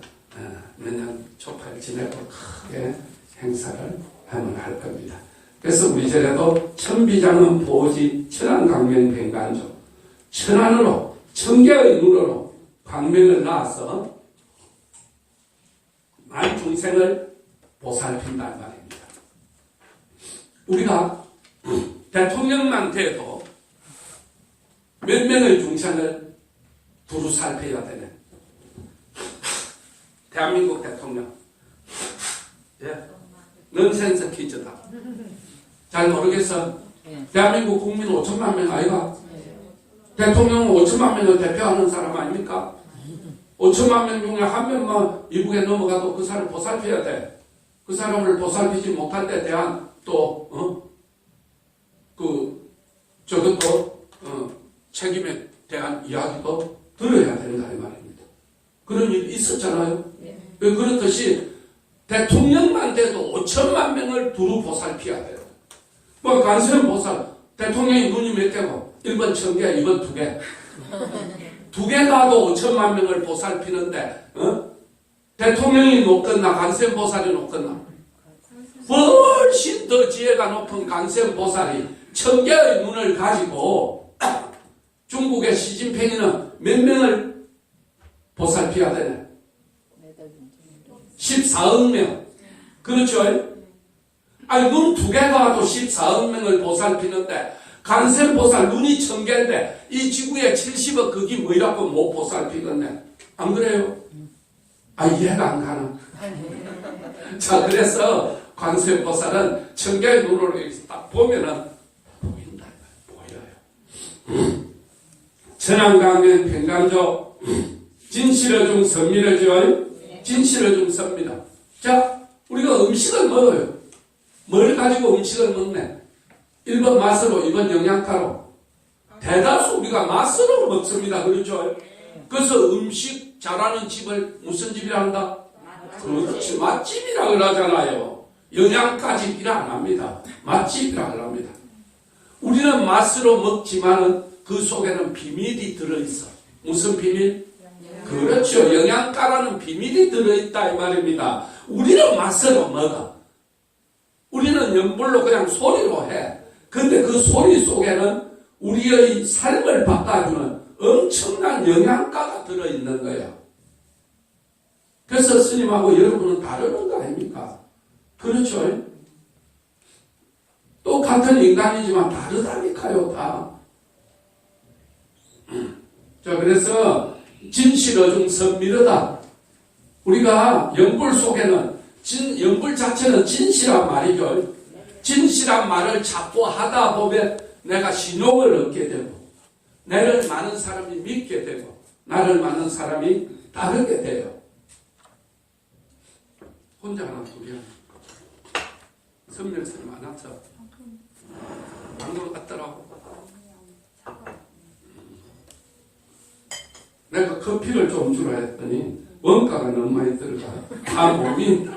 내년 초팔 지내고 크게 행사를 하면 할 겁니다. 그래서 우리 절에도 천비장은 보지 천안광명 뱅간조 천안으로 천개의 눈으로 광명을 낳아서 만 중생을 보살핀다는 말입니다. 우리가 대통령만 돼도 몇 명의 중생을 두루 살펴야 되네. 대한민국 대통령. 예. 넌센스 퀴즈다. 잘 모르겠어. 대한민국 국민 5천만 명 아이가? 대통령은 5천만 명을 대표하는 사람 아닙니까? 5천만 명 중에 한 명만 이북에 넘어가도 그 사람을 보살펴야 돼. 그 사람을 보살피지 못할 때 대한 또, 저것도, 책임에 대한 이야기도 들어야 된다, 이 말입니다. 그런 일이 있었잖아요. 그렇듯이 대통령만 돼도 5천만 명을 두루 보살펴야 돼요. 뭐, 관세음 보살, 대통령이 눈이 몇 개고, 1번 1000개, 2번 2개. 2개 나도 5천만 명을 보살피는데, 대통령이 높겠나, 관세음 보살이 높겠나? 훨씬 더 지혜가 높은 관세음 보살이 1000개의 눈을 가지고, 중국의 시진핑이는 몇 명을 보살펴야 되네? 14억 명. 그렇죠? 아니, 눈 2개 가도 14억 명을 보살피는데, 관세음보살 눈이 1000개인데, 이 지구에 70억 극이 뭐이라고 못 보살피겠네. 안 그래요? 아, 이해가 안 가나? 자, 그래서 관세음보살은 1000개의 눈으로 딱 보면은, 보인다. 보여요. 천안광명 평강조, 진실어중 선밀어죠? 진실어중 섭니다. 자, 우리가 음식을 먹어요. 뭘 가지고 음식을 먹네? 1번 맛으로, 2번 영양가로. 대다수 우리가 맛으로 먹습니다. 그렇죠? 그래서 음식 잘하는 집을 무슨 집이라 한다? 그렇지, 맛집이라 그러잖아요. 영양가집이라 안 합니다. 맛집이라 합니다. 우리는 맛으로 먹지만은 그 속에는 비밀이 들어있어. 무슨 비밀? 그렇죠. 영양가라는 비밀이 들어있다 이 말입니다. 우리는 맛으로 먹어. 우리는 연불로 그냥 소리로 해. 근데 그 소리 속에는 우리의 삶을 바꿔주는 엄청난 영양가가 들어있는 거예요. 그래서 스님하고 여러분은 다르는 거 아닙니까? 그렇죠? 똑같은 인간이지만 다르다니까요, 다. 자, 그래서 진실어중 선밀하다. 우리가 연불 속에는 연불 자체는 진실한 말이죠. 진실한 말을 자꾸 하다 보면 내가 신용을 얻게 되고, 나를 많은 사람이 믿게 되고, 나를 많은 사람이 따르게 돼요. 혼자 하나 둘이야. 선명성이 많아서 방금 갔더라고. 내가 커피를 좀 주라 했더니 원가가 너무 많이 들어가. 다 몸이.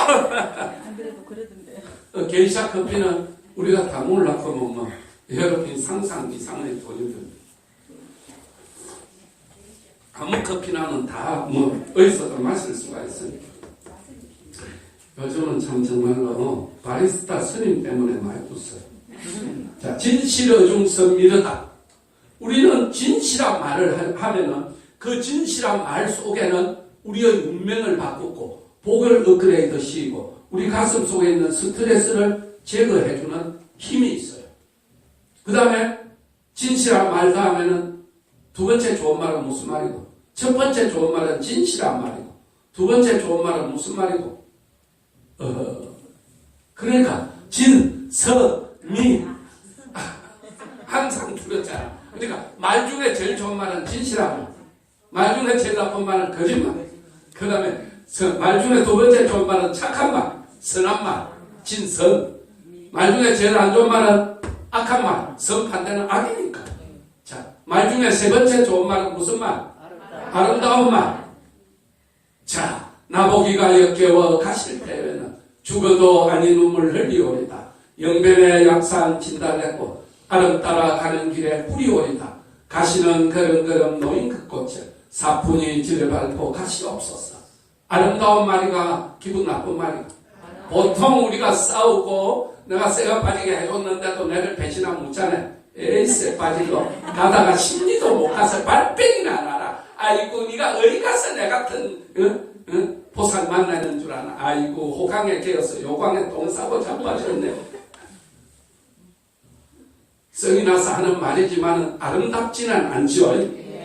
안 그래도 그러던데. 게이샤 커피는 우리가 다 몰라서 뭐 여러분 상상 이상의 돈이 듭니다. 아무 커피나는 다 뭐 어디서도 마실 수가 있으니까. 요즘은 참 정말로 바리스타 스님 때문에 많이 웃어요. 자, 진실어중 선밀하다. 우리는 진실한 말을 하면은 그 진실한 말 속에는 우리의 운명을 바꾸고 복을 업그레이드 시키고 우리 가슴 속에 있는 스트레스를 제거해주는 힘이 있어요. 그 다음에 진실한 말 다음에는 두 번째 좋은 말은 무슨 말이고, 첫 번째 좋은 말은 진실한 말이고, 두 번째 좋은 말은 무슨 말이고, 그러니까 진, 서, 미 항상 들었잖아. 그러니까 말 중에 제일 좋은 말은 진실한 말, 말 중에 제일 나쁜 말은 거짓말, 그 다음에 말 중에 두 번째 좋은 말은 착한 말, 선한 말, 진선. 말 중에 제일 안 좋은 말은 악한 말. 성판대는 악이니까. 자, 말 중에 세 번째 좋은 말은 무슨 말? 아름다운 말. 자, 나보기가 역겨워 가실 때에는 죽어도 아니 눈물 흘리오리다. 영변의 약산 진달래꽃 아름 따라 가는 길에 뿌리오리다. 가시는 걸음걸음 놓인 그 꽃을 사뿐히 지려밟고 가시옵소서. 아름다운 말이가 기분 나쁜 말이가. 보통 우리가 싸우고 내가 쇠가 빠지게 해줬는데도 내를 배신하면 묻잖아요. 에이 쇠 빠질로 가다가 심리도 못 가서 발백이나 안 알아. 아이고 네가 어디 가서 내 같은 보살 만나는 줄 아나. 아이고 호강에 개어서 요강에 똥 싸고 자빠졌네. 성이 나서 하는 말이지만 아름답지는 않죠.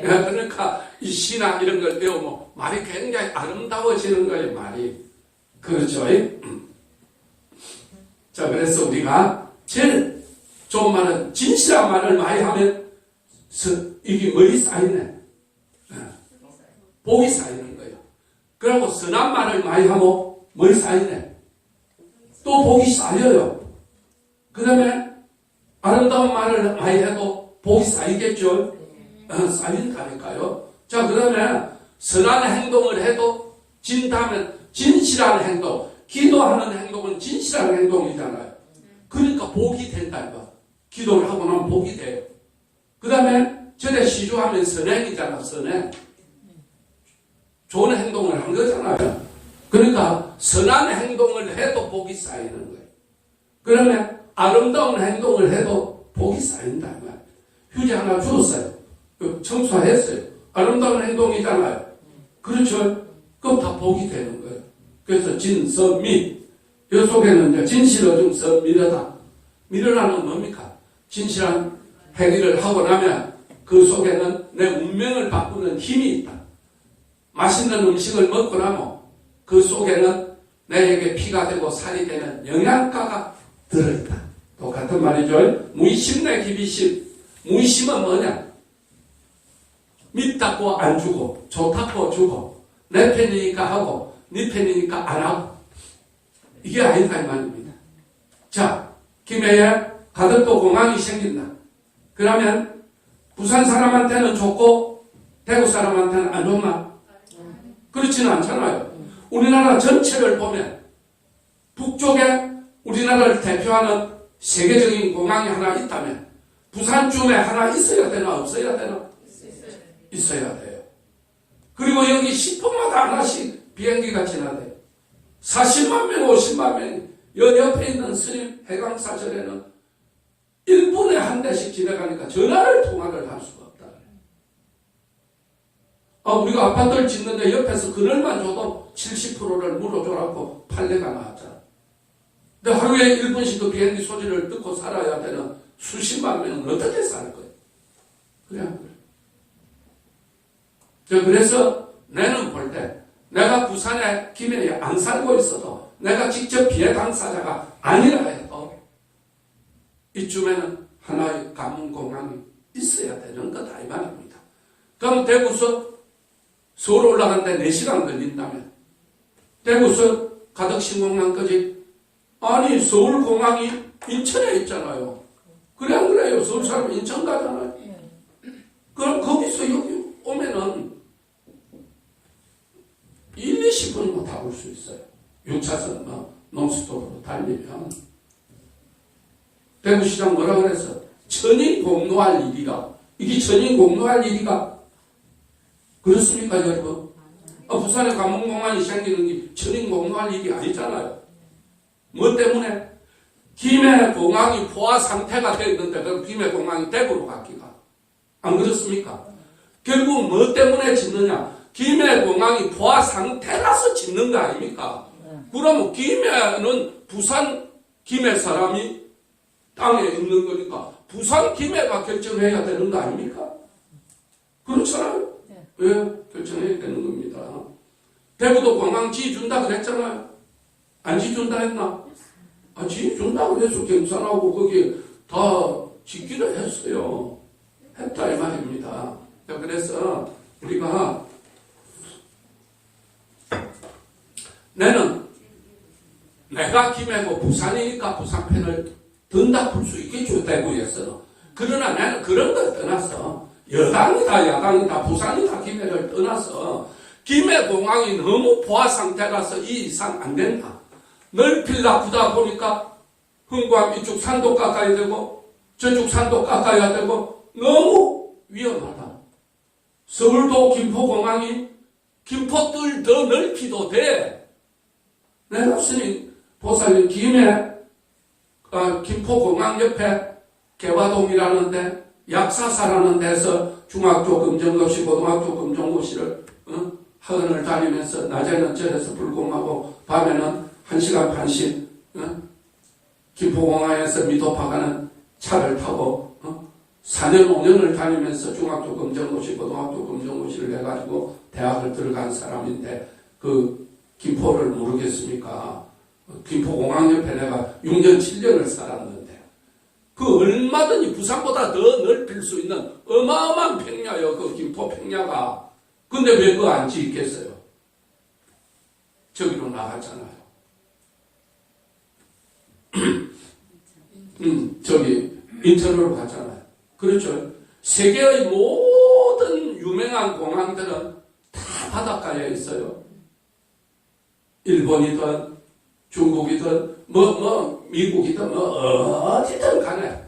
그러니까 이 시나 이런 걸 배우면 말이 굉장히 아름다워지는 거예요. 말이. 그렇죠. 자, 그래서 우리가 제일 좋은 말은 진실한 말을 많이 하면 이게 뭐이 쌓이네. 복이 쌓이는 거예요. 그리고 선한 말을 많이 하면 뭐이 쌓이네. 또 복이 쌓여요. 그 다음에 아름다운 말을 많이 해도 복이 쌓이겠죠. 쌓인다니까요. 자, 그러면 선한 행동을 해도 진다면 진실한 행동, 기도하는 행동은 진실한 행동이잖아요. 그러니까 복이 된다 이거. 기도를 하고 나면 복이 돼요. 그 다음에 절에 시주하면 선행이잖아. 선행. 좋은 행동을 한 거잖아요. 그러니까 선한 행동을 해도 복이 쌓이는 거예요. 그러면 아름다운 행동을 해도 복이 쌓인다 이 말이에요. 휴지 하나 주었어요. 청소했어요. 아름다운 행동이잖아요. 그렇죠? 그럼 다 복이 되는 거예요. 그래서 진선미. 이 속에는 이제 진실어중 선미르다. 미르라는 뭡니까? 진실한 행위를 하고 나면 그 속에는 내 운명을 바꾸는 힘이 있다. 맛있는 음식을 먹고 나면 그 속에는 내에게 피가 되고 살이 되는 영양가가 들어있다. 똑같은 말이죠. 무의심내 기비심. 무의심은 뭐냐? 밉다고 안 주고 좋다고 주고 내 편이니까 하고 네 편이니까 안 하고 이게 아니다 이 말입니다. 자, 김해에 가덕도 공항이 생긴다. 그러면 부산 사람한테는 좋고 대구 사람한테는 안 좋나? 그렇지는 않잖아요. 우리나라 전체를 보면 북쪽에 우리나라를 대표하는 세계적인 공항이 하나 있다면 부산쯤에 하나 있어야 되나 없어야 되나? 있어야 돼요. 그리고 여기 10분마다 하나씩 비행기가 지나대요. 40만 명, 50만 명. 여 옆에 있는 스님 해강사절에는 1분에 한 대씩 지나가니까 통화를 할 수가 없다. 우리가 아파트를 짓는데 옆에서 그늘만 줘도 70%를 물어줘라고 판례가 나왔잖아. 근데 하루에 1분씩 그 비행기 소리를 듣고 살아야 되는 수십만 명은 어떻게 살 거예요? 그냥 그래. 그래서 나는 볼 때 내가 부산에 김해에 안 살고 있어도 내가 직접 피해 당사자가 아니라 해도 이쯤에는 하나의 관문공항이 있어야 되는 거다 이 말입니다. 그럼 대구서 서울 올라가는데 4시간 걸린다면 대구서 가덕신공항까지 아니 서울공항이 인천에 있잖아요. 그래 안 그래요? 서울 사람 인천 가잖아요. 그럼 거기서 여기 오면은 1, 20분이면 다 올 수 있어요. 6차선 논스톱으로 달리면. 대구시장 뭐라 그랬어? 천인 공노할 일이라. 이게 천인 공노할 일이가 그렇습니까 여러분? 부산에 관문공항이 생기는 게 천인 공노할 일이 아니잖아요. 뭐 때문에? 김해공항이 포화 상태가 되어 있는데 그럼 김해공항이 대구로 갔기가 안 그렇습니까? 결국 뭐 때문에 짓느냐? 김해공항이 포화 상태라서 짓는 거 아닙니까? 그러면 김해는 부산 김해 사람이 땅에 있는 거니까 부산 김해가 결정해야 되는 거 아닙니까? 그렇잖아요. 왜 결정해야 되는 겁니다. 대구도 공항 지어준다 그랬잖아요. 안 지어준다 했나? 지어준다 그래서 경산하고 거기 다 짓기로 했어요. 했다 이 말입니다. 그래서 우리가 내가 김해고 부산이니까 부산편을 든다 풀 수 있겠죠, 대구에서는. 그러나 나는 그런 걸 떠나서 여당이다 야당이다 부산이다 김해를 떠나서 김해공항이 너무 포화 상태라서 이 이상 안 된다. 넓힐라 보다 보니까 흥구암 이쪽 산도 깎아야 되고 저쪽 산도 깎아야 되고 너무 위험하다. 서울도 김포공항이 김포뜰 더 넓히도 돼. 내가 스님 보살님 김해 김포공항 옆에 개화동이라는데 약사사라는 데서 중학교 검정고시 고등학교 검정고시를 학원을 다니면서 낮에는 절에서 불공하고 밤에는 1시간 반씩 김포공항에서 미도파 가는 차를 타고 4년 5년을 다니면서 중학교 검정고시 고등학교 검정고시를 해가지고 대학을 들어간 사람인데 그 김포를 모르겠습니까? 김포공항 옆에 내가 6년 7년을 살았는데 그 얼마든지 부산보다 더 넓힐 수 있는 어마어마한 평야요, 그 김포 평야가. 근데 왜 그거 안 짓겠어요? 저기로 나갔잖아요. 저기 인천으로 갔잖아요. 그렇죠. 세계의 모든 유명한 공항들은 다 바닷가에 있어요. 일본이든 중국이든 미국이든 어디든 간에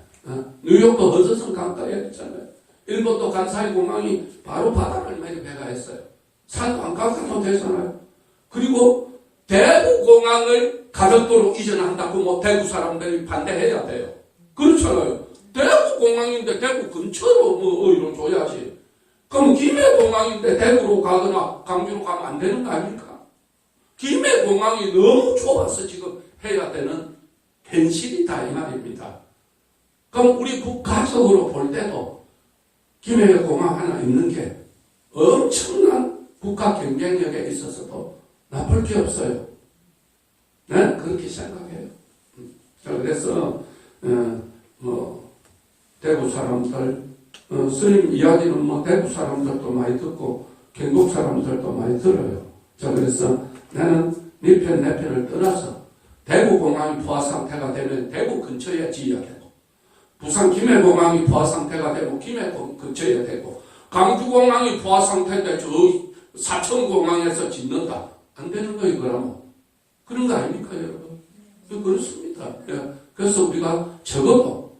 뉴욕도 허드슨 강가에 있잖아요. 일본도 간사이 공항이 바로 바다를 매립해가 있어요. 산도 안 깎아도 되잖아요. 그리고 대구 공항을 가덕도로 이전한다고 뭐 대구 사람들이 반대해야 돼요. 그렇잖아요. 대구 공항인데 대구 근처로 뭐 어디로 줘야지. 그럼 김해 공항인데 대구로 가거나 강주로 가면 안 되는 거 아닙니까? 김해 공항이 너무 좁아서 지금 해야 되는 현실이다 이 말입니다. 그럼 우리 국가적으로 볼 때도 김해 공항 하나 있는 게 엄청난 국가 경쟁력에 있어서도 나쁠 게 없어요. 네? 그렇게 생각해요. 자, 그래서 대구 사람들 스님 이야기는 뭐 대구 사람들도 많이 듣고 경북 사람들도 많이 들어요. 자, 그래서 나는 네 편, 내 편을 떠나서 대구공항이 포화 상태가 되면 대구 근처에 지어야 되고 부산 김해공항이 포화 상태가 되면 김해 근처에 되고 강주공항이 포화 상태인데 저 사천공항에서 짓는다. 안 되는 거예요, 그러면. 그런 거 아닙니까, 여러분? 그렇습니다. 그래서 우리가 적어도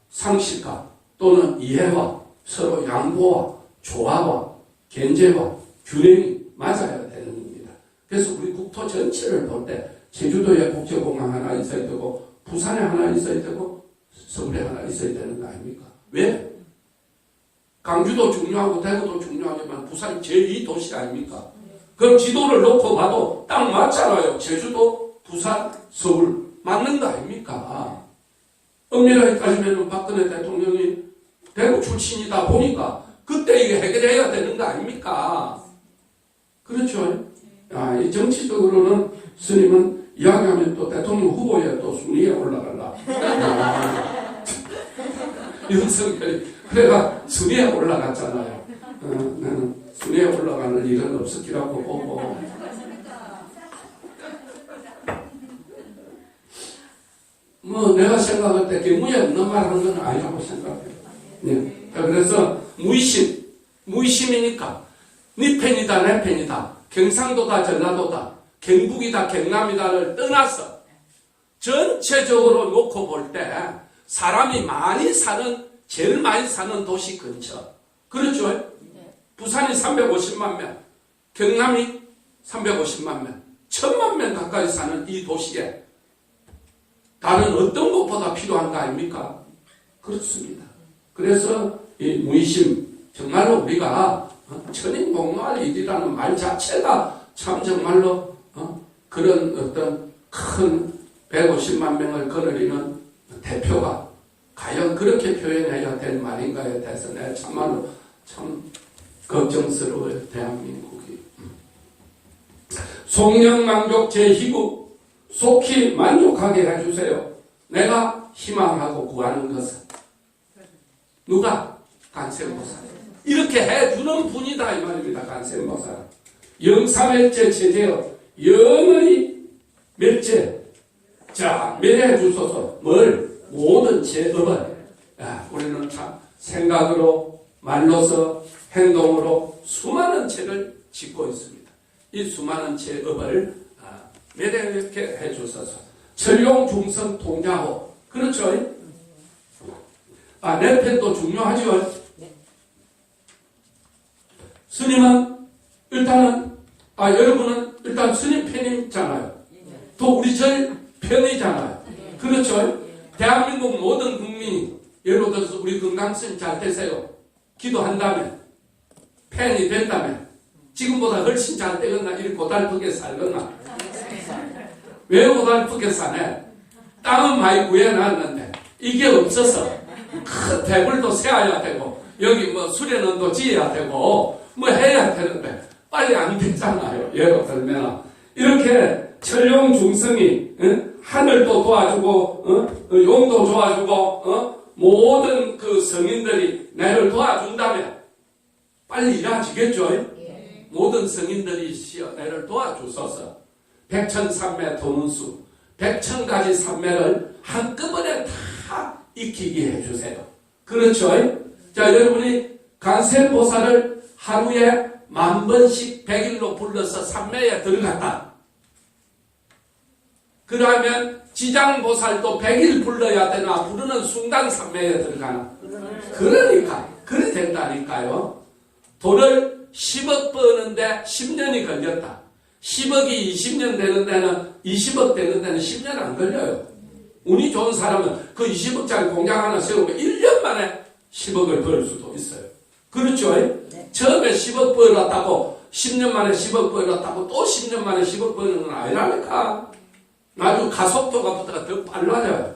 상식과 또는 이해와 서로 양보와 조화와 견제와 균형이 맞아야 되는 겁니다. 그래서 우리 국토 전체를 볼 때 제주도에 국제공항 하나 있어야 되고 부산에 하나 있어야 되고 서울에 하나 있어야 되는 거 아닙니까? 왜? 강주도 중요하고 대구도 중요하지만 부산이 제2도시 아닙니까? 그럼 지도를 놓고 봐도 딱 맞잖아요. 제주도, 부산, 서울 맞는 거 아닙니까? 엄밀하게 따지면 박근혜 대통령이 대구 출신이다 보니까 그때 이게 해결해야 되는 거 아닙니까? 그렇죠? 이 정치적으로는 스님은 이야기하면 또 대통령 후보에 또 순위에 올라갈라. 윤석열이 그래가 순위에 올라갔잖아요. 나는 순위에 올라가는 일은 없었기라고 보고. 뭐 내가 생각할 때 경무에 없는 말 하는 건 아니라고 생각해요. 네. 그래서 무의심이니까 네 편이다 내 편이다 경상도다 전라도다 경북이다 경남이다를 떠나서 전체적으로 놓고 볼 때 사람이 많이 사는 제일 많이 사는 도시 근처 그렇죠? 네. 부산이 350만 명 경남이 350만 명 1000만 명 가까이 사는 이 도시에 다른 어떤 것보다 필요한 거 아닙니까? 그렇습니다. 그래서 이 무의심 정말로 우리가 천인공노할 일이라는 말 자체가 참 정말로 그런 어떤 큰 150만 명을 거느리는 대표가 과연 그렇게 표현해야 될 말인가에 대해서 내가 참말로 참 걱정스러워요. 대한민국이. 속령만족 제2구 속히 만족하게 해주세요. 내가 희망하고 구하는 것은 누가? 간센보살. 이렇게 해주는 분이다 이 말입니다. 간센보살. 영사멸제 체제여 영원히 멸제 자, 매래해 주소서. 뭘? 모든 죄업을. 우리는 참 생각으로, 말로서, 행동으로 수많은 죄를 짓고 있습니다. 이 수많은 죄업을 매래하게 해주소서. 철용 중성 통자호. 그렇죠? 내 편도 중요하죠. 스님은 일단은 여러분은 일단 스님 편이잖아요. 또 우리 절 편이잖아요. 그렇죠? 대한민국 모든 국민이 예를 들어서 우리 건강스님 잘 되세요. 기도한다면 팬이 된다면 지금보다 훨씬 잘 되겠나? 이렇게 고달프게 살겠나? 왜 고달프게 사네? 땅은 많이 구해놨는데 이게 없어서 큰 대불도 세워야 되고 여기 뭐 수련원도 지어야 되고 뭐 해야 되는데 빨리 안 되잖아요. 예를 들면 이렇게 철용 중성이 하늘도 도와주고 용도 도와주고 모든 그 성인들이 나를 도와준다면 빨리 이루어지겠죠. 모든 성인들이 나를 도와주소서. 백천삼매 도문수 100,000가지 삼매를 한꺼번에 다 익히게 해주세요. 그렇죠? 자, 여러분이 관세음보살을 하루에 10,000번씩 100일로 불러서 삼매에 들어갔다. 그러면 지장보살도 100일 불러야 되나? 부르는 순간 삼매에 들어가나? 그러니까 그래 된다니까요. 돈을 10억 버는데 10년이 걸렸다. 10억이 20년 되는 데는 20억 되는 데는 10년 안 걸려요. 운이 좋은 사람은 그 20억짜리 공장 하나 세우면 1년 만에 10억을 벌 수도 있어요. 그렇죠? 네. 처음에 10억 벌었다고 10년 만에 10억 벌었다고 또 10년 만에 10억 버는 건 아니라니까. 아주 가속도가 더 빨라져요.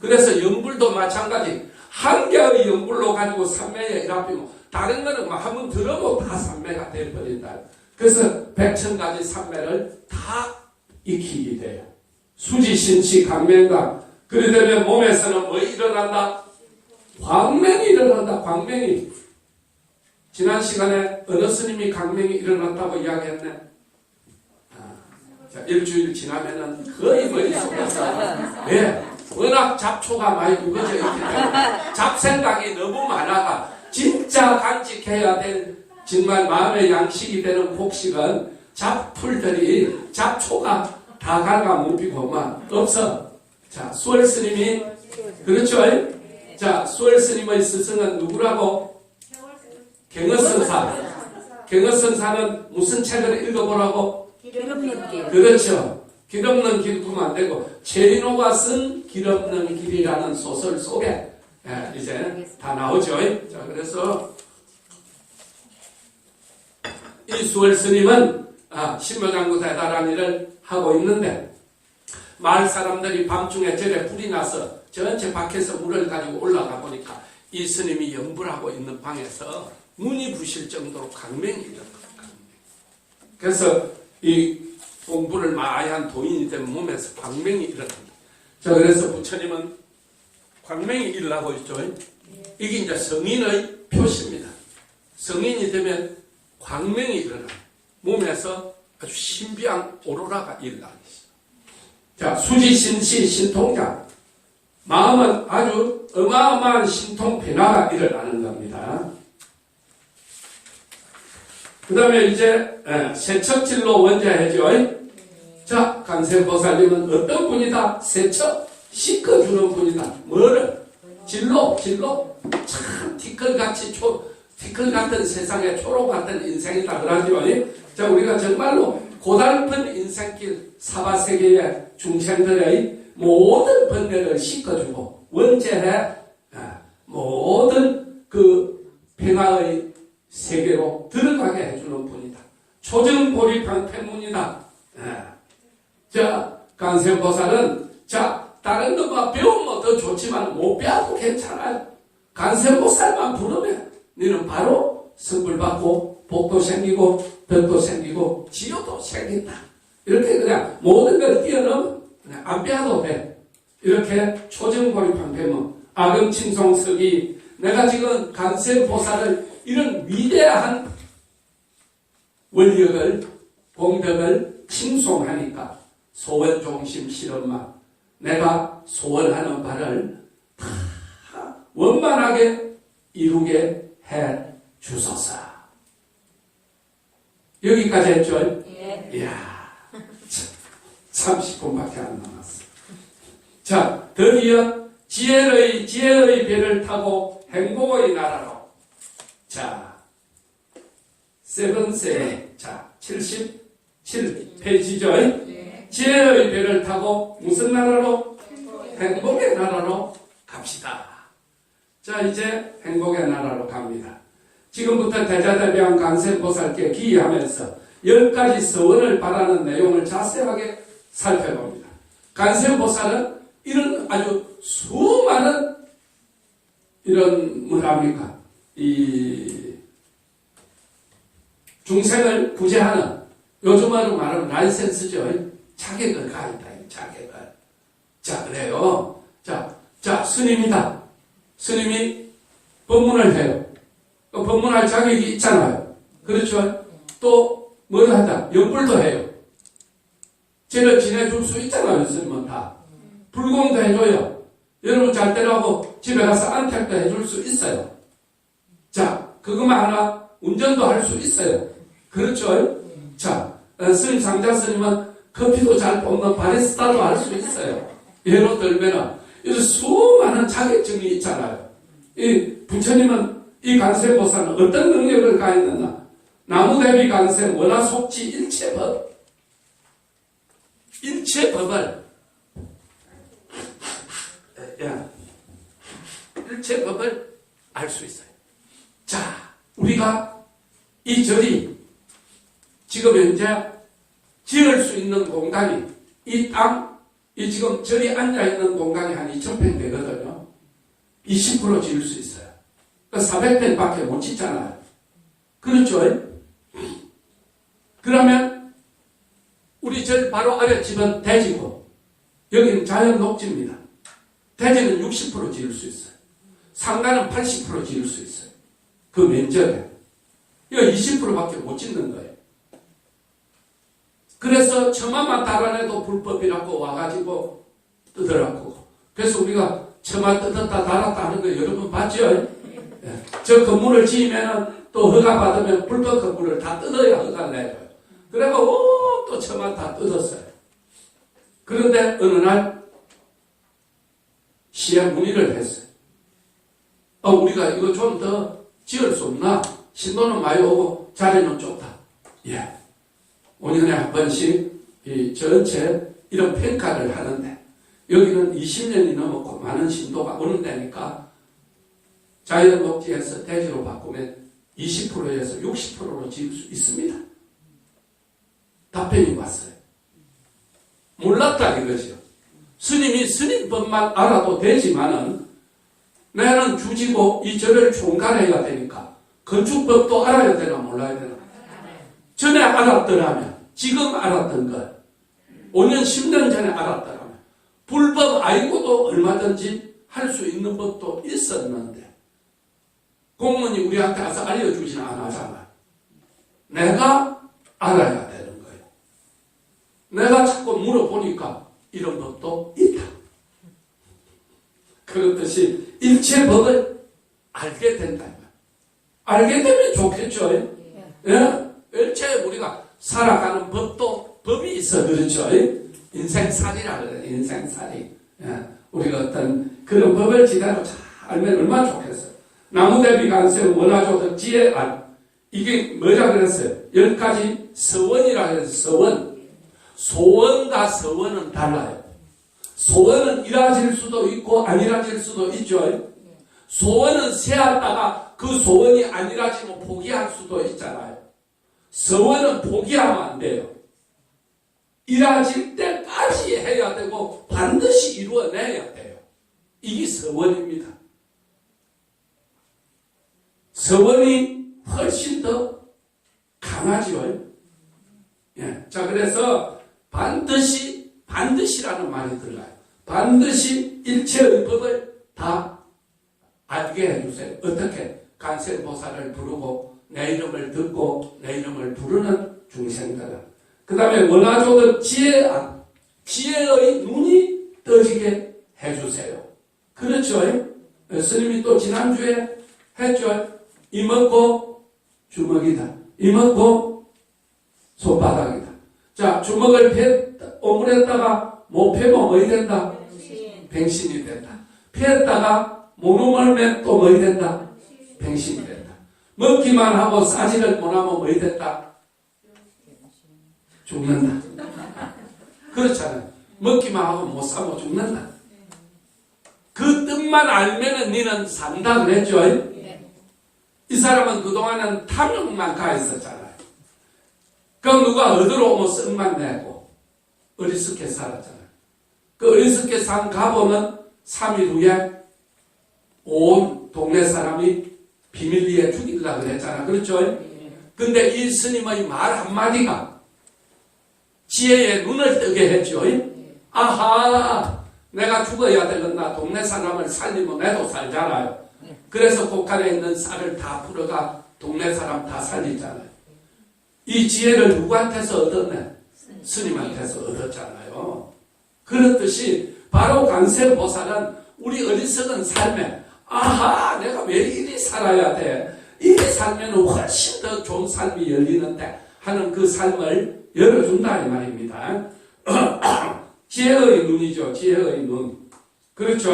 그래서 연불도 마찬가지. 한 개의 연불로 가지고 삼매에 일합이면 다른 거는 뭐 한번 들어도 다 삼매가 되어버린다. 그래서 100,000가지 삼매를 다 익히게 돼요. 수지신치 강맹강. 그리 되면 몸에서는 뭐 일어난다? 광명이 일어난다. 광명이. 지난 시간에 어느 스님이 광명이 일어났다고 이야기했네. 자, 일주일 지나면은 거의 머릿속에서 왜? 워낙 잡초가 많이 우거져 있기 때문에 잡생각이 너무 많아가 진짜 간직해야 될 정말 마음의 양식이 되는 복식은 잡풀들이 잡초가 다 갉아먹히고만 없어. 자, 수월 스님이 그렇죠? 자, 수월 스님의 스승은 누구라고? 경허선사. 경허선사는 무슨 책을 읽어보라고? 길 없는 길. 그렇죠. 길 없는 길 보면 안 되고 최인호가 쓴 길 없는 길이라는 소설 속에 이제 다 나오죠. 자, 그래서 이 수월 스님은 신묘장구 대단한 일을 하고 있는데 마을 사람들이 밤중에 절에 불이 나서 전체 밖에서 물을 가지고 올라가 보니까 이 스님이 연불하고 있는 방에서 문이 부실 정도로 강명이 일어났다. 그래서 이 공부를 많이 한 도인이 된 몸에서 광명이 일어난다. 자, 그래서 부처님은 광명이 일어나고 있죠. 이게 이제 성인의 표시입니다. 성인이 되면 광명이 일어나. 몸에서 아주 신비한 오로라가 일어나고 있어. 자, 수지신치 신통자. 마음은 아주 어마어마한 신통 변화가 일어나는 겁니다. 그 다음에 이제 세척질로 원자해죠. 자, 관세음보살님은 어떤 분이다? 세척, 씻어주는 분이다. 뭐를? 진로. 참 티끌 같은 세상에 초록 같은 인생이다 그러죠. 자, 우리가 정말로 고달픈 인생길 사바세계의 중생들의 모든 번뇌를 씻어주고 원죄해 모든 그 평화의 세계로 들어가게 해주는 분이다. 초정보리방패문이다. 자, 관세음보살은 다른 것만 배우면 더 좋지만 못 배워도 괜찮아요. 관세음보살만 부르면 너는 바로 선불 받고 복도 생기고 덕도 생기고 지효도 생긴다. 이렇게 그냥 모든 걸 뛰어넘으면 그냥 안 배워도 돼. 이렇게 초정보리방패문 아금칭송석이 내가 지금 관세음보살을 이런 위대한 원력을 공덕을 칭송하니까 소원종심 실험만 내가 소원하는 바를 다 원만하게 이루게 해 주소서. 여기까지 했죠? 예. 이야, 30분밖에 안 남았어. 자, 드디어 지혜의 배를 타고 행복의 나라로. 자, 세븐세. 자, 77페이지죠? 예. 지혜의 배를 타고 무슨 나라로? 행복의 나라로 갑시다. 자, 이제 행복의 나라로 갑니다. 지금부터 대자대비한 간센보살께 기이하면서 10가지 서원을 바라는 내용을 자세하게 살펴봅니다. 간센보살은 이런 아주 수많은 이런 뭐랍니까? 이 중생을 구제하는, 요즘으로 말하면 라이센스죠. 자격을 가있다. 자격을. 자, 그래요. 자, 스님이다. 스님이 법문을 해요. 법문할 자격이 있잖아요. 그렇죠? 또 뭘 하다. 연불도 해요. 죄를 지내줄 수 있잖아요. 스님은 다. 불공도 해줘요. 여러분 잘 때라고 집에 가서 안택도 해줄 수 있어요. 자, 그것만 하나 운전도 할 수 있어요. 그렇죠? 자, 스님 상자 스님은 커피도 잘 뽑는 바리스타도 할 수 있어요. 예로 들면은 이런 수많은 자격증이 있잖아요. 이 부처님은 이 간센보살은 어떤 능력을 가했느냐? 나무대비 간센 원화속지 일체법을 일체법을 알 수 있어요. 자, 우리가 이 절이 지금 현재 지을 수 있는 공간이 이 땅, 이 지금 절이 앉아있는 공간이 한 2000평 되거든요. 20% 지을 수 있어요. 400평밖에 못 짓잖아요. 그렇죠? 그러면 우리 절 바로 아랫집은 대지고 여기는 자연 녹지입니다. 대지는 60% 지을 수 있어요. 상가는 80% 지을 수 있어요. 그 면적에. 이거 20%밖에 못 짓는 거예요. 그래서 처마만 달아내도 불법이라고 와가지고 뜯으라고. 그래서 우리가 처마 뜯었다 달았다 하는 거 여러분 봤죠? 예. 저 건물을 지으면 또 허가 받으면 불법 건물을 다 뜯어야 허가를 내요. 그래서 또 처마 다 뜯었어요. 그런데 어느 날 시에 문의를 했어요. 우리가 이거 좀 더 지을 수 없나? 신도는 많이 오고 자리는 좁다. 예. 5년에 한 번씩 이 전체 이런 평가를 하는데 여기는 20년이 넘었고 많은 신도가 오는 데니까 자연 녹지에서 대지로 바꾸면 20%에서 60%로 지을 수 있습니다. 답변이 왔어요. 몰랐다 이거죠. 스님이 스님법만 알아도 되지만은 나는 주지고 이 절을 총괄해야 되니까 건축법도 알아야 되나 몰라야 되나. 전에 알았더라면, 지금 알았던 것, 5년, 10년 전에 알았더라면, 불법 알고도 얼마든지 할 수 있는 법도 있었는데, 공무원이 우리한테 와서 알려주지는 않았잖아요. 내가 알아야 되는 거예요. 내가 자꾸 물어보니까 이런 법도 있다. 그렇듯이 일체법을 알게 된다. 알게 되면 좋겠죠. 예? 일체 우리가 살아가는 법도 법이 있어. 그렇죠. 인생살이라 그래요. 인생살이. 예. 우리가 어떤 그런 법을 지대로 잘 알면 얼마나 좋겠어요. 나무대비 간센 원화조득 지혜안. 이게 뭐라 그랬어요? 10가지 서원이라 그래서 서원. 소원과 서원은 달라요. 소원은 이루어질 수도 있고 안 이루어질 수도 있죠. 소원은 세웠다가 그 소원이 안 이루어지면 포기할 수도 있잖아요. 서원은 포기하면 안 돼요. 이루어질 때까지 해야 되고 반드시 이루어내야 돼요. 이게 서원입니다. 서원이 훨씬 더 강하죠. 예. 자, 그래서 반드시라는 말이 들어가요. 반드시 일체의 법을 다 알게 해주세요. 어떻게? 간센보살을 부르고 내 이름을 듣고 내 이름을 부르는 중생들은. 그 다음에 원화조득 지혜의 눈이 떠지게 해주세요. 그렇죠? 스님이 또 지난주에 했죠. 이먹고 주먹이다. 이먹고 손바닥이다. 자, 주먹을 오므렸다가 못 펴면 뭐이 된다? 뱅신이 된다. 폈다가 몸을 또 뭐이 된다? 뱅신이 된다. 먹기만 하고 싸지를 못하면 뭐이 된다? 죽는다. 그렇잖아요. 먹기만 하고 못 사고 죽는다. 그 뜻만 알면은 니는 산다 그랬죠? 이 사람은 그동안은 탐욕만 가 있었잖아요. 그럼 누가 얻으러 오면 썩만 내고 어리석게 살았잖아요. 그 어리석게 산 가보는 3일 후에 온 동네 사람이 비밀리에 죽이려고 그랬잖아. 그렇죠? 근데 이 스님의 말 한마디가 지혜의 눈을 뜨게 했죠. 아하, 내가 죽어야 되겠나. 동네 사람을 살리면 내도 살잖아요. 그래서 곳간에 있는 쌀을 다 풀어가 동네 사람 다 살리잖아요. 이 지혜를 누구한테서 얻었네? 스님한테서 얻었잖아요. 그렇듯이 바로 강세보살은 우리 어리석은 삶에 아하, 내가 왜 이리 살아야 돼? 이리 살면 훨씬 더 좋은 삶이 열리는데 하는 그 삶을 열어준다 이 말입니다. 지혜의 눈이죠. 지혜의 눈. 그렇죠?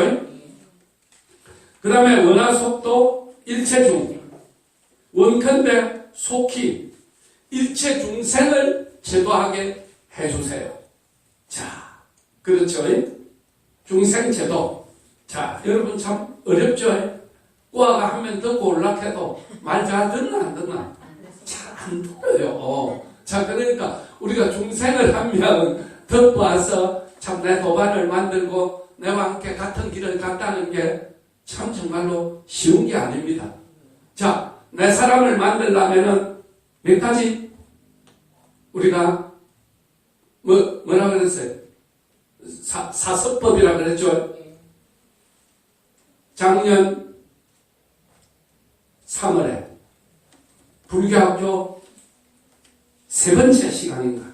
그 다음에 원하속도 일체중. 원컨대 속히 일체 중생을 제도하게 해주세요. 자, 그렇죠? 중생 제도. 자, 여러분 참 어렵죠? 꼬아가 하면 듣고 올락해도 말 잘 듣나 안 듣나? 잘 안 들어요. 자, 그러니까 우리가 중생을 한 명 듣고 와서 참 내 도반을 만들고 내와 함께 같은 길을 갔다는 게 참 정말로 쉬운 게 아닙니다. 자, 내 사람을 만들려면은 몇 가지 우리가 뭐라 그랬어요? 사서법이라 그랬죠. 작년 3월에 불교학교 3번째 시간인가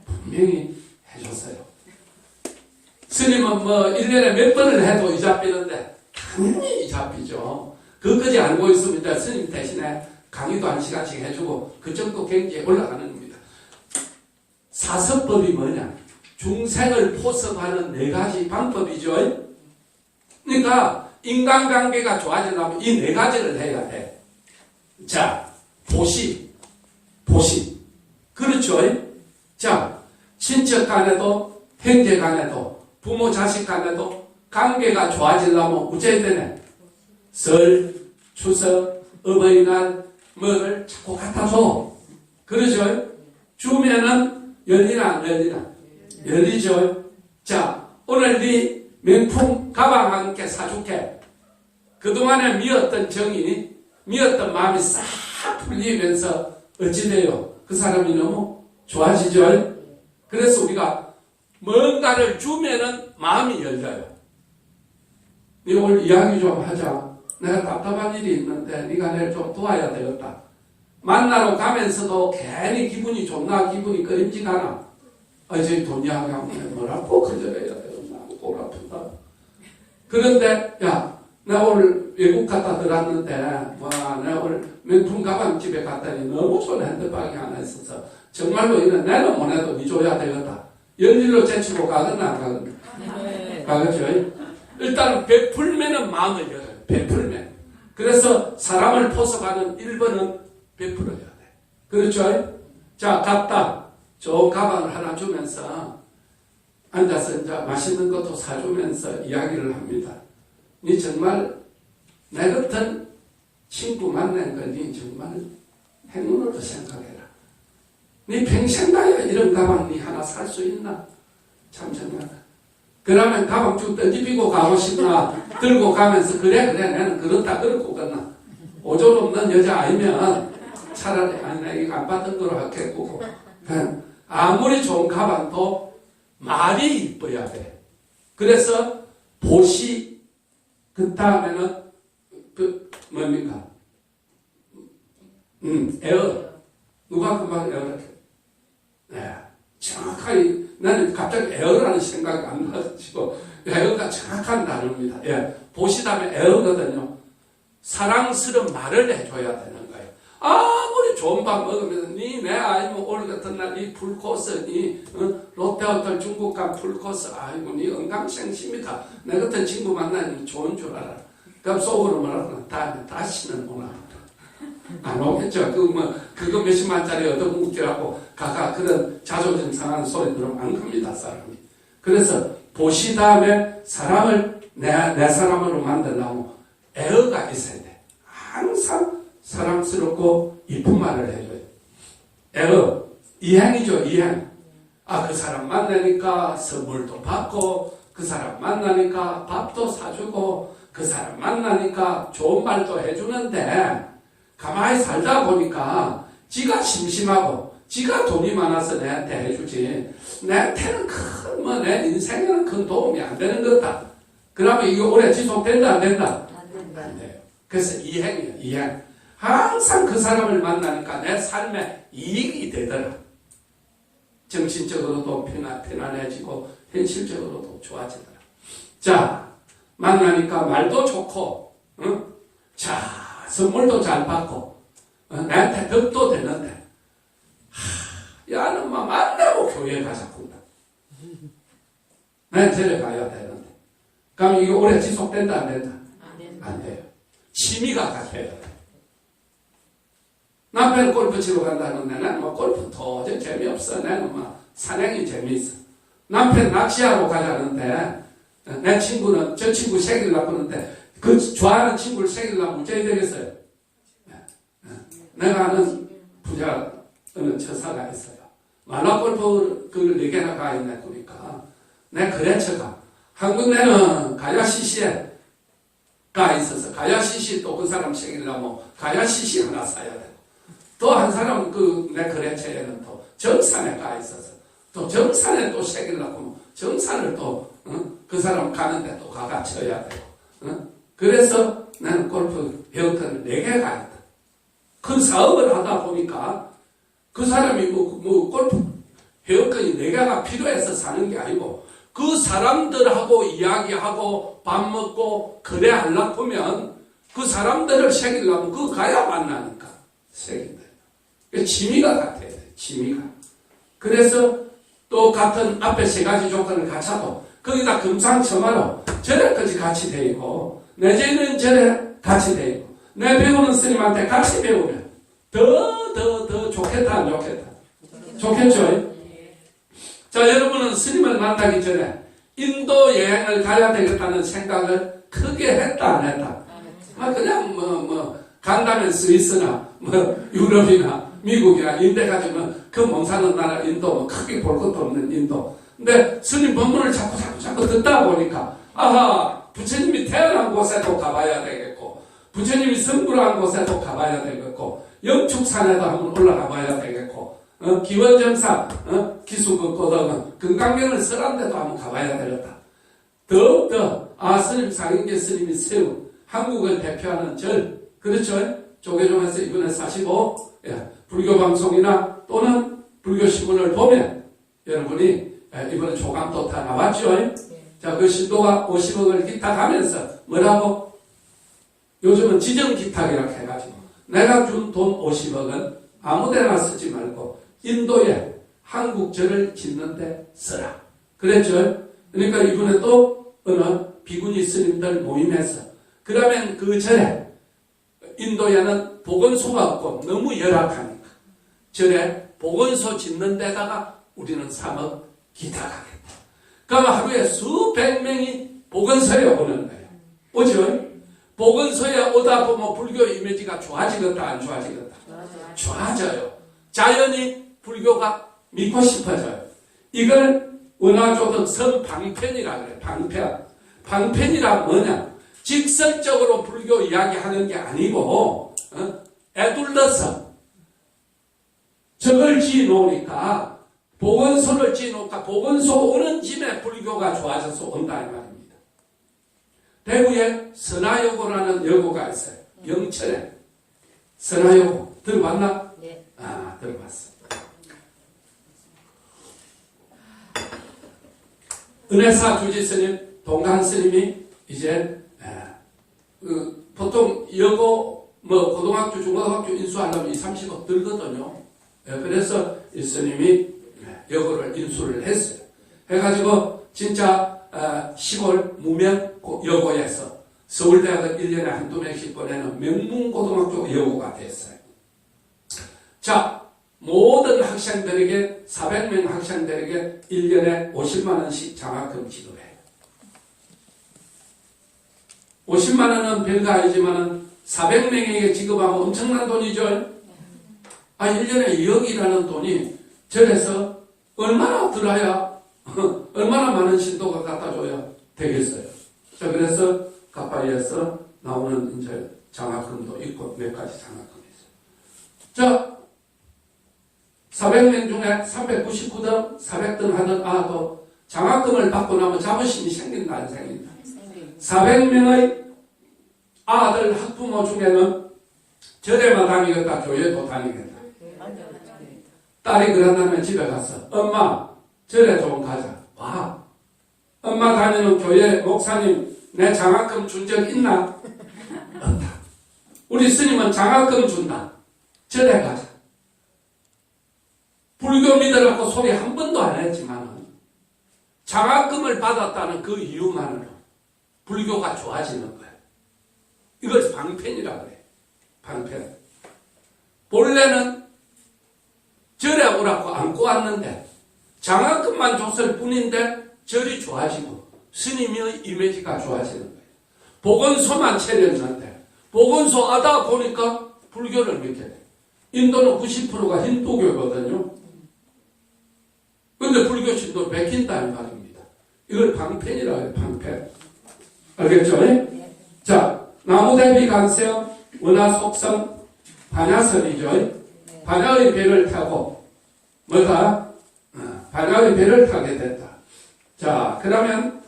분명히 해줬어요. 스님은 뭐 1년에 몇 번을 해도 이 잡히는데 당연히 이 잡히죠. 그것까지 알고 있으면 이제 스님 대신에 강의도 1시간씩 해주고 그 정도 경지에 올라가는 겁니다. 사서법이 뭐냐? 중생을 포섭하는 4가지 방법이죠. 그러니까 인간관계가 좋아지려면 이 4가지를 해야 돼. 자, 보시. 그렇죠? 자, 친척 간에도 형제 간에도 부모 자식 간에도 관계가 좋아지려면 어째야 되네? 설, 추석, 어버이날 뭐를 자꾸 갖다 줘. 그러죠? 주면은 열리나 안 열리나? 열리죠? 자, 오늘 네 명품 가방 한 개 사줄게. 그동안에 미웠던 정이, 미웠던 마음이 싹 풀리면서 어찌 돼요? 그 사람이 너무 좋아지죠? 그래서 우리가 뭔가를 주면은 마음이 열려요. 네 오늘 이야기 좀 하자. 내가 답답한 일이 있는데 네가 내일 좀 도와야 되겠다. 만나러 가면서도 괜히 기분이 좋나 기분이 꺼림직하나. 저희 돈 이야기 하면 뭐라고 거절해야 되겠나. 골 아프다. 그런데 야, 내가 오늘 외국 갔다 들었는데 내가 오늘 명품 가방집에 갔더니 너무 좋은 핸드백이 하나 있어서 정말로 이는 내는 못해도 니 줘야 되겠다. 연일로 제치고 가거나 안 가거나. 네. 가겠죠? 일단 베풀면은 마음을 열어요. 베풀면. 그래서 사람을 포섭하는 1번은 베풀어야 돼. 그렇죠? 자, 갔다. 좋은 가방을 하나 주면서 앉아서 이제 맛있는 것도 사주면서 이야기를 합니다. 니 정말 내 같은 친구 만난 거 니 정말 행운으로 생각해라. 니 평생 가야 이런 가방 니 하나 살 수 있나? 참 정말. 그러면 가방 쭉 던지고 가고 싶나? 들고 가면서 그래 나는 그렇다 그렇고 갔나? 오존 없는 여자 아니면 차라리 아니 나 이거 안 받은 거로 할겠고 아무리 좋은 가방도 말이 이뻐야 돼. 그래서 보시 그 다음에는 뭡니까? 에어 누가 금방 에어를 네, 정확하게 나는 갑자기 에어라는 생각이 안 나가지고 에어가 정확한 단어입니다. 예, 보시다면 에어거든요. 사랑스러운 말을 해줘야 되는 거예요. 아무리 좋은 밥 먹으면서 내 아이고 오늘 같은 날 이 풀코스 롯데호텔 중국 간 풀코스 아이고 니 언감생심이다. 내 같은 친구 만나면 좋은 줄 알아. 그럼 속으로 뭐라고 다시는 오나 안 오겠죠. 그거 몇십만짜리 얻어먹기라고 가가 그런 자존심 상하는 소리 들으면 안 갑니다, 사람이. 그래서 보시 다음에 사람을 내 사람으로 만들려면 애어가 있어야 돼. 항상 사랑스럽고 이쁜 말을 해줘요. 애어, 이행이죠, 이행. 그 사람 만나니까 선물도 받고, 그 사람 만나니까 밥도 사주고, 그 사람 만나니까 좋은 말도 해주는데, 가만히 살다 보니까 지가 심심하고 지가 돈이 많아서 내한테 해주지 내한테는 내 인생에는 큰 도움이 안 되는 거다. 그러면 이거 오래 지속된다 안 된다? 안 돼요. 그래서 이행이에요. 이행. 항상 그 사람을 만나니까 내 삶에 이익이 되더라. 정신적으로도 편안해지고 현실적으로도 좋아지더라. 자, 만나니까 말도 좋고 자, 선물도 잘 받고 나한테 덕도 되는데 야는 막 만나고 교회 가자꾼다. 난 저래 가야 되는데 그럼 이게 오래 지속된다 안 된다? 안 돼요. 취미가 같아야 돼. 남편 골프 치러 간다는데 나는 뭐 골프 도저히 재미없어. 나는 뭐 사냥이 재미있어. 남편 낚시하러 가자는데 내 친구는 저 친구 새끼를 낳았는데 그 좋아하는 친구를 새기려면 문제가 되겠어요. 내가 아는 부자 어느 처사가 있어요. 만화골프 그걸 4개나 가 있네 보니까 내가 그래쳐가 한국 내는 가야 CC에 가 있어서 가야 CC 또 그 사람 새기려면 가야 CC 하나 사야 되고 또 한 사람 내 거래처에는 또 정산에 가 있어서 또 정산에 또 새기려고 정산을 또 그 사람 가는데 또 가가 쳐야 되고 그래서 나는 골프 배웠던 4개 가 있다. 큰 사업을 하다 보니까 그 사람이 골프 회원권이 4개가 필요해서 사는 게 아니고 그 사람들하고 이야기하고 밥 먹고 거래하려고 하면 그 사람들을 새기려면 그거 가야 만나니까 새긴다. 취미가 같아야 돼. 취미가. 그래서 또 같은 앞에 3가지 조건을 갖춰도 거기다 금상첨화로 저래까지 같이 돼 있고 내지는 저래 같이 돼 있고 내 배우는 스님한테 같이 배우면 더 좋겠다 안 좋겠다? 좋겠죠? 자, 여러분은 스님을 만나기 전에 인도 여행을 가야 되겠다는 생각을 크게 했다 안 했다? 그냥 간다면 스위스나 유럽이나 미국이나 인대 가지면 그 몸사는 나라 인도 크게 볼 것도 없는 인도. 근데 스님 법문을 자꾸 듣다 보니까 부처님이 태어난 곳에도 가봐야 되겠고 부처님이 성불한 곳에도 가봐야 되겠고 영축산에도 한번 올라가 봐야 되겠고 기원정사 기수급고등은 금강경을 설한 데도 한번 가봐야 되겠다. 더욱더 스님 상인계 스님이 세운 한국을 대표하는 절 그렇죠? 조계종에서 이번에 45 불교 방송이나 또는 불교 신문을 보면 여러분이 이번에 조감도 다 나왔죠? 자, 그 신도가 50억을 기탁하면서 뭐라고? 요즘은 지정기탁이라고 해가지고 내가 준 돈 50억은 아무데나 쓰지 말고 인도에 한국절을 짓는데 쓰라. 그랬죠? 그러니까 이번에 또 어느 비구니 스님들 모임에서 그러면 그 절에 인도에는 보건소가 없고 너무 열악하니까 절에 보건소 짓는 데다가 우리는 3억 기탁하겠다. 그럼 하루에 수백 명이 보건소에 오는 거예요. 오죠? 보건소에 오다 보면 불교 이미지가 좋아지겠다 안 좋아지겠다? 좋아져요. 자연히 불교가 믿고 싶어져요. 이걸 원화조득 선방편이라 그래요. 방편. 방편이란 뭐냐? 직설적으로 불교 이야기하는 게 아니고 애둘러서 저걸 지어놓으니까 보건소를 지어놓으니까 보건소 오는 집에 불교가 좋아져서 온다 이 말입니다. 대구에 선화여고라는 여고가 있어요. 영천에 선화여고 들어봤나? 네. 들어봤어. 은혜사 주지스님, 동강스님이 이제 보통 여고 고등학교, 중고등학교 인수하려면 30억 들거든요. 그래서 이 스님이 여고를 인수를 했어요. 해가지고 진짜 시골 무명 여고에서 서울대학은 1년에 한두 명씩 보내는 명문고등학교 여고가 됐어요. 자, 모든 학생들에게 400명 학생들에게 1년에 50만 원씩 장학금 지급해요. 50만 원은 별거 아니지만 400명에게 지급하면 엄청난 돈이죠. 1년에 2억이라는 돈이 절에서 얼마나 들어야 얼마나 많은 신도가 갖다 줘야 되겠어요. 자, 그래서 가파리에서 나오는 이제 장학금도 있고 몇 가지 장학금이 있어요. 자, 400명 중에 399등, 400등 하는 아도 장학금을 받고 나면 자부심이 생긴다, 안 생긴다? 400명의 아들 학부모 중에는 절에만 다니겠다, 교회도 다니겠다. 딸이 그런다면 집에 가서 엄마 절에 좀 가자. 와, 엄마 다니는 교회 목사님 내 장학금 준 적 있나? 없다. 우리 스님은 장학금 준다. 절에 가자. 불교 믿으라고 소리 한 번도 안 했지만 장학금을 받았다는 그 이유만으로 불교가 좋아지는 거예요. 이걸 방편이라고 해요. 방편. 본래는 절에 오라고 안고 왔는데 장학금만 줬을 뿐인데 절이 좋아지고 스님의 이미지가 좋아지는 거예요. 보건소만 차렸는데 보건소 하다 보니까 불교를 믿게 돼요. 인도는 90%가 힌두교거든요. 근데 불교 신도 베낀다는 말입니다. 이걸 방편이라고 해요. 방편. 알겠죠? 자, 나무대비 간세어 원화 속성 반야설이죠. 반야의 배를 타고 뭐다? 반야의 배를 타게 됐다. 자, 그러면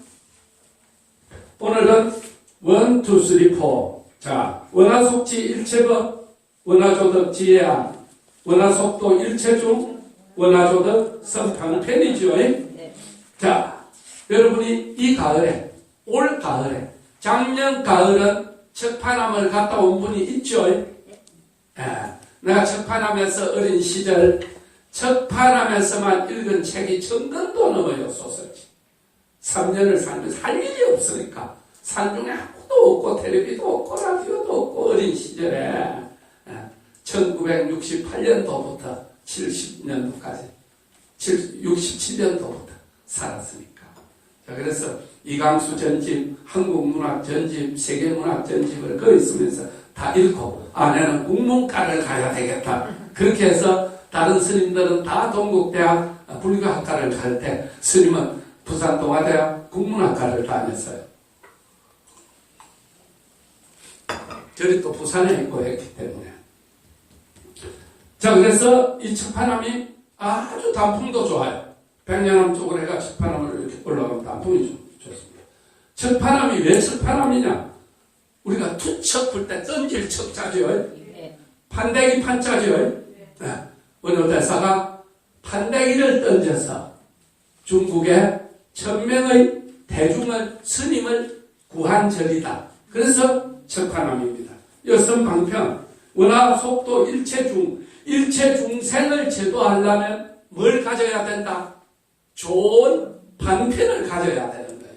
오늘은 1, 2, 3, 4. 자, 원화속지 일체법, 원화조덕 지혜안, 원화속도 일체중, 원화조덕 성방편이죠. 자, 여러분이 이 가을에, 올 가을에, 작년 가을은 척파남을 갔다 온 분이 있죠. 내가 척파남에서 어린 시절 척파남에서만 읽은 책이 1000권도 넘어요. 소설책. 3년을 살면서 할 일이 없으니까 산중에 아무도 없고 텔레비도 없고 라디오도 없고 어린 시절에 1968년도부터 70년도까지 67년도부터 살았으니까. 자, 그래서 이강수 전집, 한국문학 전집, 세계문학 전집을 거기 있으면서 다 읽고 내는 국문과를 가야 되겠다. 그렇게 해서 다른 스님들은 다 동국대학 불교학과를 갈 때 스님은 부산동아대학 국문학과를 다녔어요. 저리 또 부산에 있고 했기 때문에. 자, 그래서 이 척파남이 아주 단풍도 좋아요. 백년암 쪽으로 해가 척파남을 이렇게 올라가면 단풍이 좋습니다. 척파남이 왜 척파남이냐? 우리가 투척 풀 때 던질 척자죠. 판대기 판자죠. 어느 대사가 판대기를 던져서 중국의 천명의 대중을 스님을 구한 절이다. 그래서 척파남입니다. 여선방편 원화 속도 일체중 일체중생을 제도하려면 뭘 가져야 된다? 좋은 방편을 가져야 되는 거예요.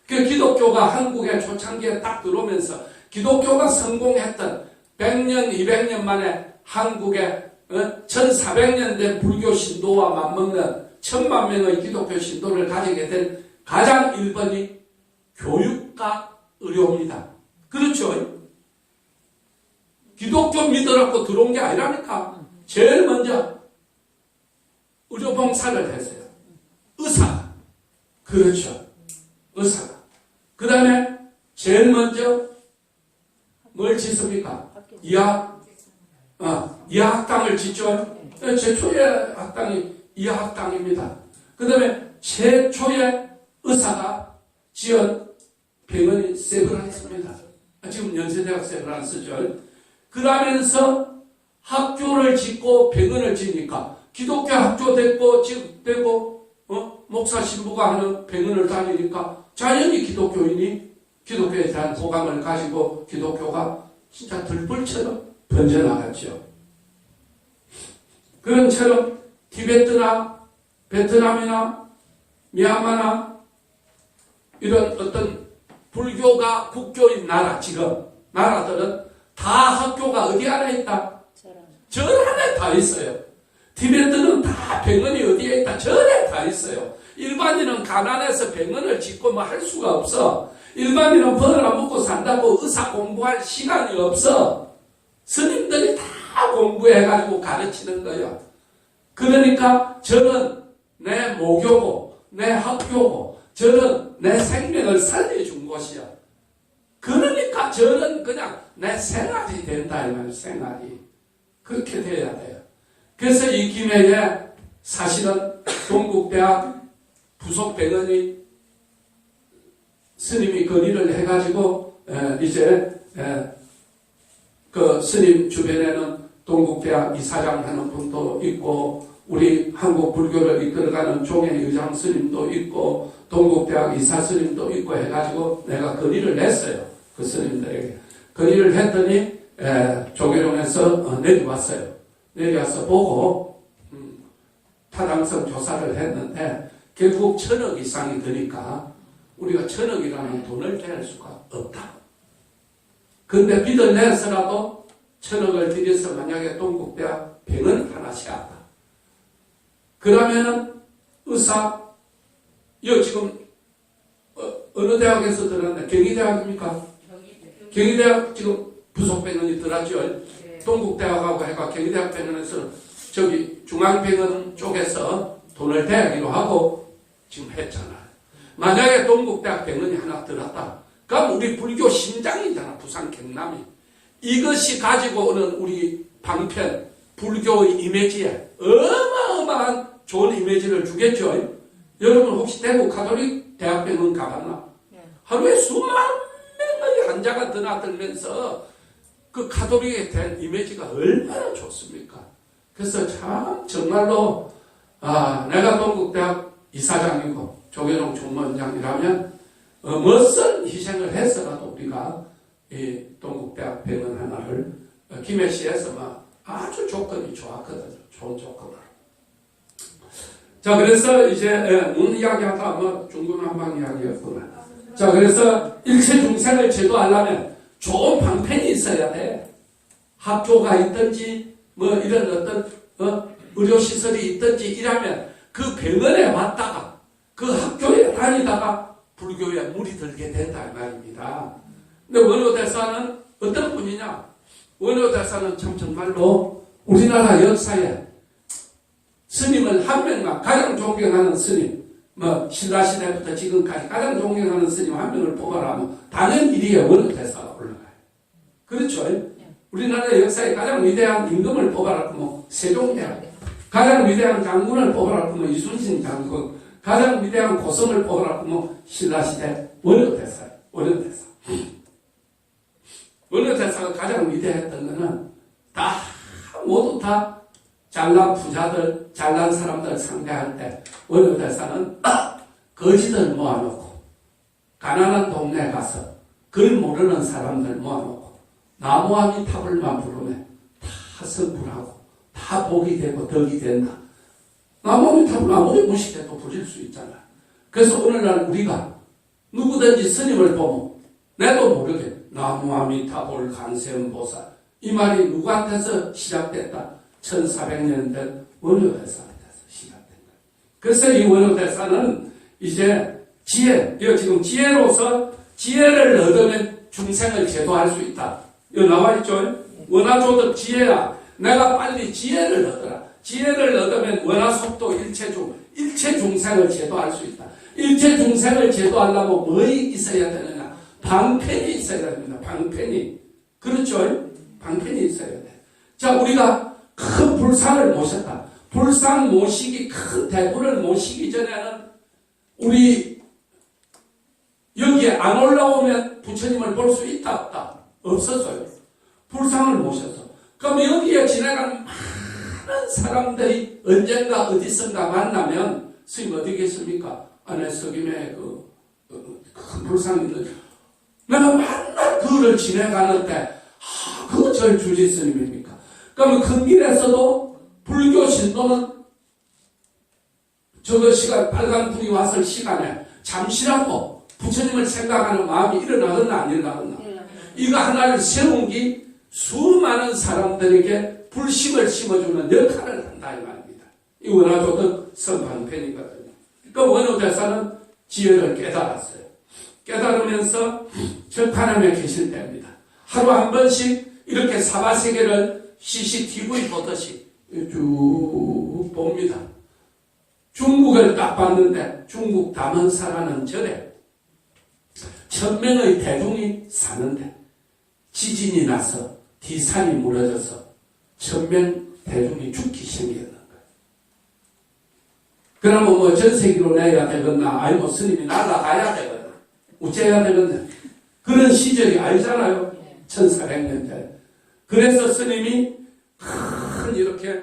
그 기독교가 한국의 초창기에 딱 들어오면서 기독교가 성공했던 100년, 200년 만에 한국의 1400년 된 불교 신도와 맞먹는 1000만 명의 기독교 신도를 가지게 된 가장 1번이 교육과 의료입니다. 그렇죠? 기독교 믿으라고 들어온 게 아니라니까. 제일 먼저 의료봉사를 했어요. 의사가. 그렇죠. 의사가. 그 다음에 제일 먼저 뭘 짓습니까? 이하학당을 짓죠. 최초의 학당이 이하학당입니다. 그 다음에 최초의 의사가 지은 병원이 세브란스입니다. 지금 연세대학 세브란스죠. 그러면서 학교를 짓고 병원을 지니까 기독교 학교 됐고 지금 되고 목사 신부가 하는 병원을 다니니까 자연히 기독교에 대한 호감을 가지고 기독교가 진짜 들불처럼 번져나갔죠. 그런 처럼 티베트나 베트남이나 미얀마나 이런 어떤 불교가 국교인 나라, 지금 나라들은 다 학교가 어디 안에 있다? 절 안에 다 있어요. 티베트는 다 병원이 어디에 있다? 절에 다 있어요. 일반인은 가난해서 병원을 짓고 뭐 할 수가 없어. 일반인은 벌을 안 먹고 산다고 의사 공부할 시간이 없어. 스님들이 다 공부해가지고 가르치는 거예요. 그러니까 저는 내 모교고 내 학교고 저는 내 생명을 살려준 곳이야. 그러니까 저는 그냥 내 생활이 된다 이 말이에요. 생활이 그렇게 돼야 돼요. 그래서 이 김해에 사실은 동국대학 부속병원이 스님이 건의를 해가지고 이제 그 스님 주변에는 동국대학 이사장 하는 분도 있고 우리 한국 불교를 이끌어가는 종회의장 스님도 있고 동국대학 이사 스님도 있고 해가지고 내가 건의를 했어요. 그 스님들에게 건의를 했더니 조계룡에서 내려왔어요. 내려와서 보고 타당성 조사를 했는데 결국 1,000억 이상이 드니까 우리가 1,000억이라는 돈을 댈 수가 없다. 근데 빚을 내서라도 1,000억을 들여서 만약에 동국대학 병원 하나 세웠다. 그러면은 의사, 이거 지금 어느 대학에서 들었나? 경희대학입니까? 경희대학 지금 부속병원이 들었죠. 동국대학하고 해가 경희대학 병원에서 저기 중앙병원 쪽에서 돈을 대기로 하고 지금 했잖아요. 만약에 동국대학 병원이 하나 들었다. 그럼 우리 불교 심장이잖아. 부산 경남이. 이것이 가지고 오는 우리 방편 불교의 이미지에 어마어마한 좋은 이미지를 주겠죠. 여러분 혹시 대구 가톨릭 대학병원 가봤나? 하루에 수만 명의 환자가 드나들면서 그 가톨릭에 대한 이미지가 얼마나 좋습니까? 그래서 참 정말로 내가 동국대학 이사장이고 조계룡 총무원장이라면 멋진 희생을 해서라도 우리가 이 동국대학 병원 하나를 김해시에서 아주 조건이 좋았거든요. 좋은 조건으로. 자, 그래서 이제 문 이야기하다 중구난방 이야기였구나. 자, 그래서 일체 중생을 제도하려면 좋은 방편이 있어야 돼. 학교가 있든지 이런 어떤 의료시설이 있든지 이라면 그 병원에 왔다가 그 학교에 다니다가 불교에 물이 들게 된다 이 말입니다. 근데 원효대사는 어떤 분이냐? 원효대사는 참 정말로 우리나라 역사에 스님을 한 명만 가장 존경하는 스님, 신라시대부터 지금까지 가장 존경하는 스님 한 명을 뽑아라면 당연 1위에 원효대사가 올라가요. 그렇죠? 우리나라 역사에 가장 위대한 임금을 뽑아라 그러면 세종대왕, 가장 위대한 장군을 뽑아라 그러면 이순신 장군, 가장 위대한 고성을 뽑아라 그러면 신라시대 원효대사예요. 원효대사가 가장 위대했던 것은 모두 다 잘난 부자들, 잘난 사람들 상대할 때 원효대사는 거지들 모아놓고 가난한 동네에 가서 글 모르는 사람들 모아놓고 나무아미타불만 부르면 다 성불하고 다 복이 되고 덕이 된다. 나무아미타불 아무리 무식해도 부릴 수 있잖아. 그래서 오늘날 우리가 누구든지 스님을 보면 내도 모르게 나무아미타불 간세음보살 이 말이 누구한테서 시작됐다? 1400년 된 원효대사한테서 시작된 거예요. 그래서 이 원효대사는 이제 이거 지금 지혜로서 지혜를 얻으면 중생을 제도할 수 있다. 이거 나와있죠? 원하조득 지혜야. 내가 빨리 지혜를 얻어라. 지혜를 얻으면 원하속도 일체 중생을 제도할 수 있다. 일체 중생을 제도하려면 뭐 있어야 되느냐? 방편이 있어야 됩니다. 방편이. 그렇죠? 방편이 있어야 돼. 자, 우리가 큰 불상을 모셨다. 불상 모시기, 큰 대구를 모시기 전에는 우리 여기에 안 올라오면 부처님을 볼 수 있다, 없다? 없어져요. 불상을 모셔서. 그럼 여기에 지나가는 많은 사람들이 언젠가 어디선가 만나면 스님 어디 계십니까? 안에 석임에 큰 불상이 있는데 내가 맨날 그를 지내가는데 그거 저희 주지 스님입니까? 그러면 큰 길에서도 불교 신도는 저거 시간 빨간 불이 왔을 시간에 잠시라도 부처님을 생각하는 마음이 일어나겠나 안 일어나겠나? 이거 하나를 세운 게 수많은 사람들에게 불심을 심어주는 역할을 한다 이 말입니다. 이 원화조덕 선방편이거든요. 그 원효대사는 지혜를 깨달았어요. 깨달으면서 절판함에 계실 때입니다. 하루 한 번씩 이렇게 사바세계를 CCTV 보듯이 쭉 봅니다. 중국을 딱 봤는데 중국 다먼사라는 절에 1000명의 대중이 사는데 지진이 나서 뒤산이 무너져서 1000명 대중이 죽기 생겼는 거예요. 그러면 뭐 전세기로 내야 되겠나? 아니면 스님이 날아가야 되겠나? 우째야 되겠나? 그런 시절이 아니잖아요. 1400년 전에. 그래서 스님이 큰 이렇게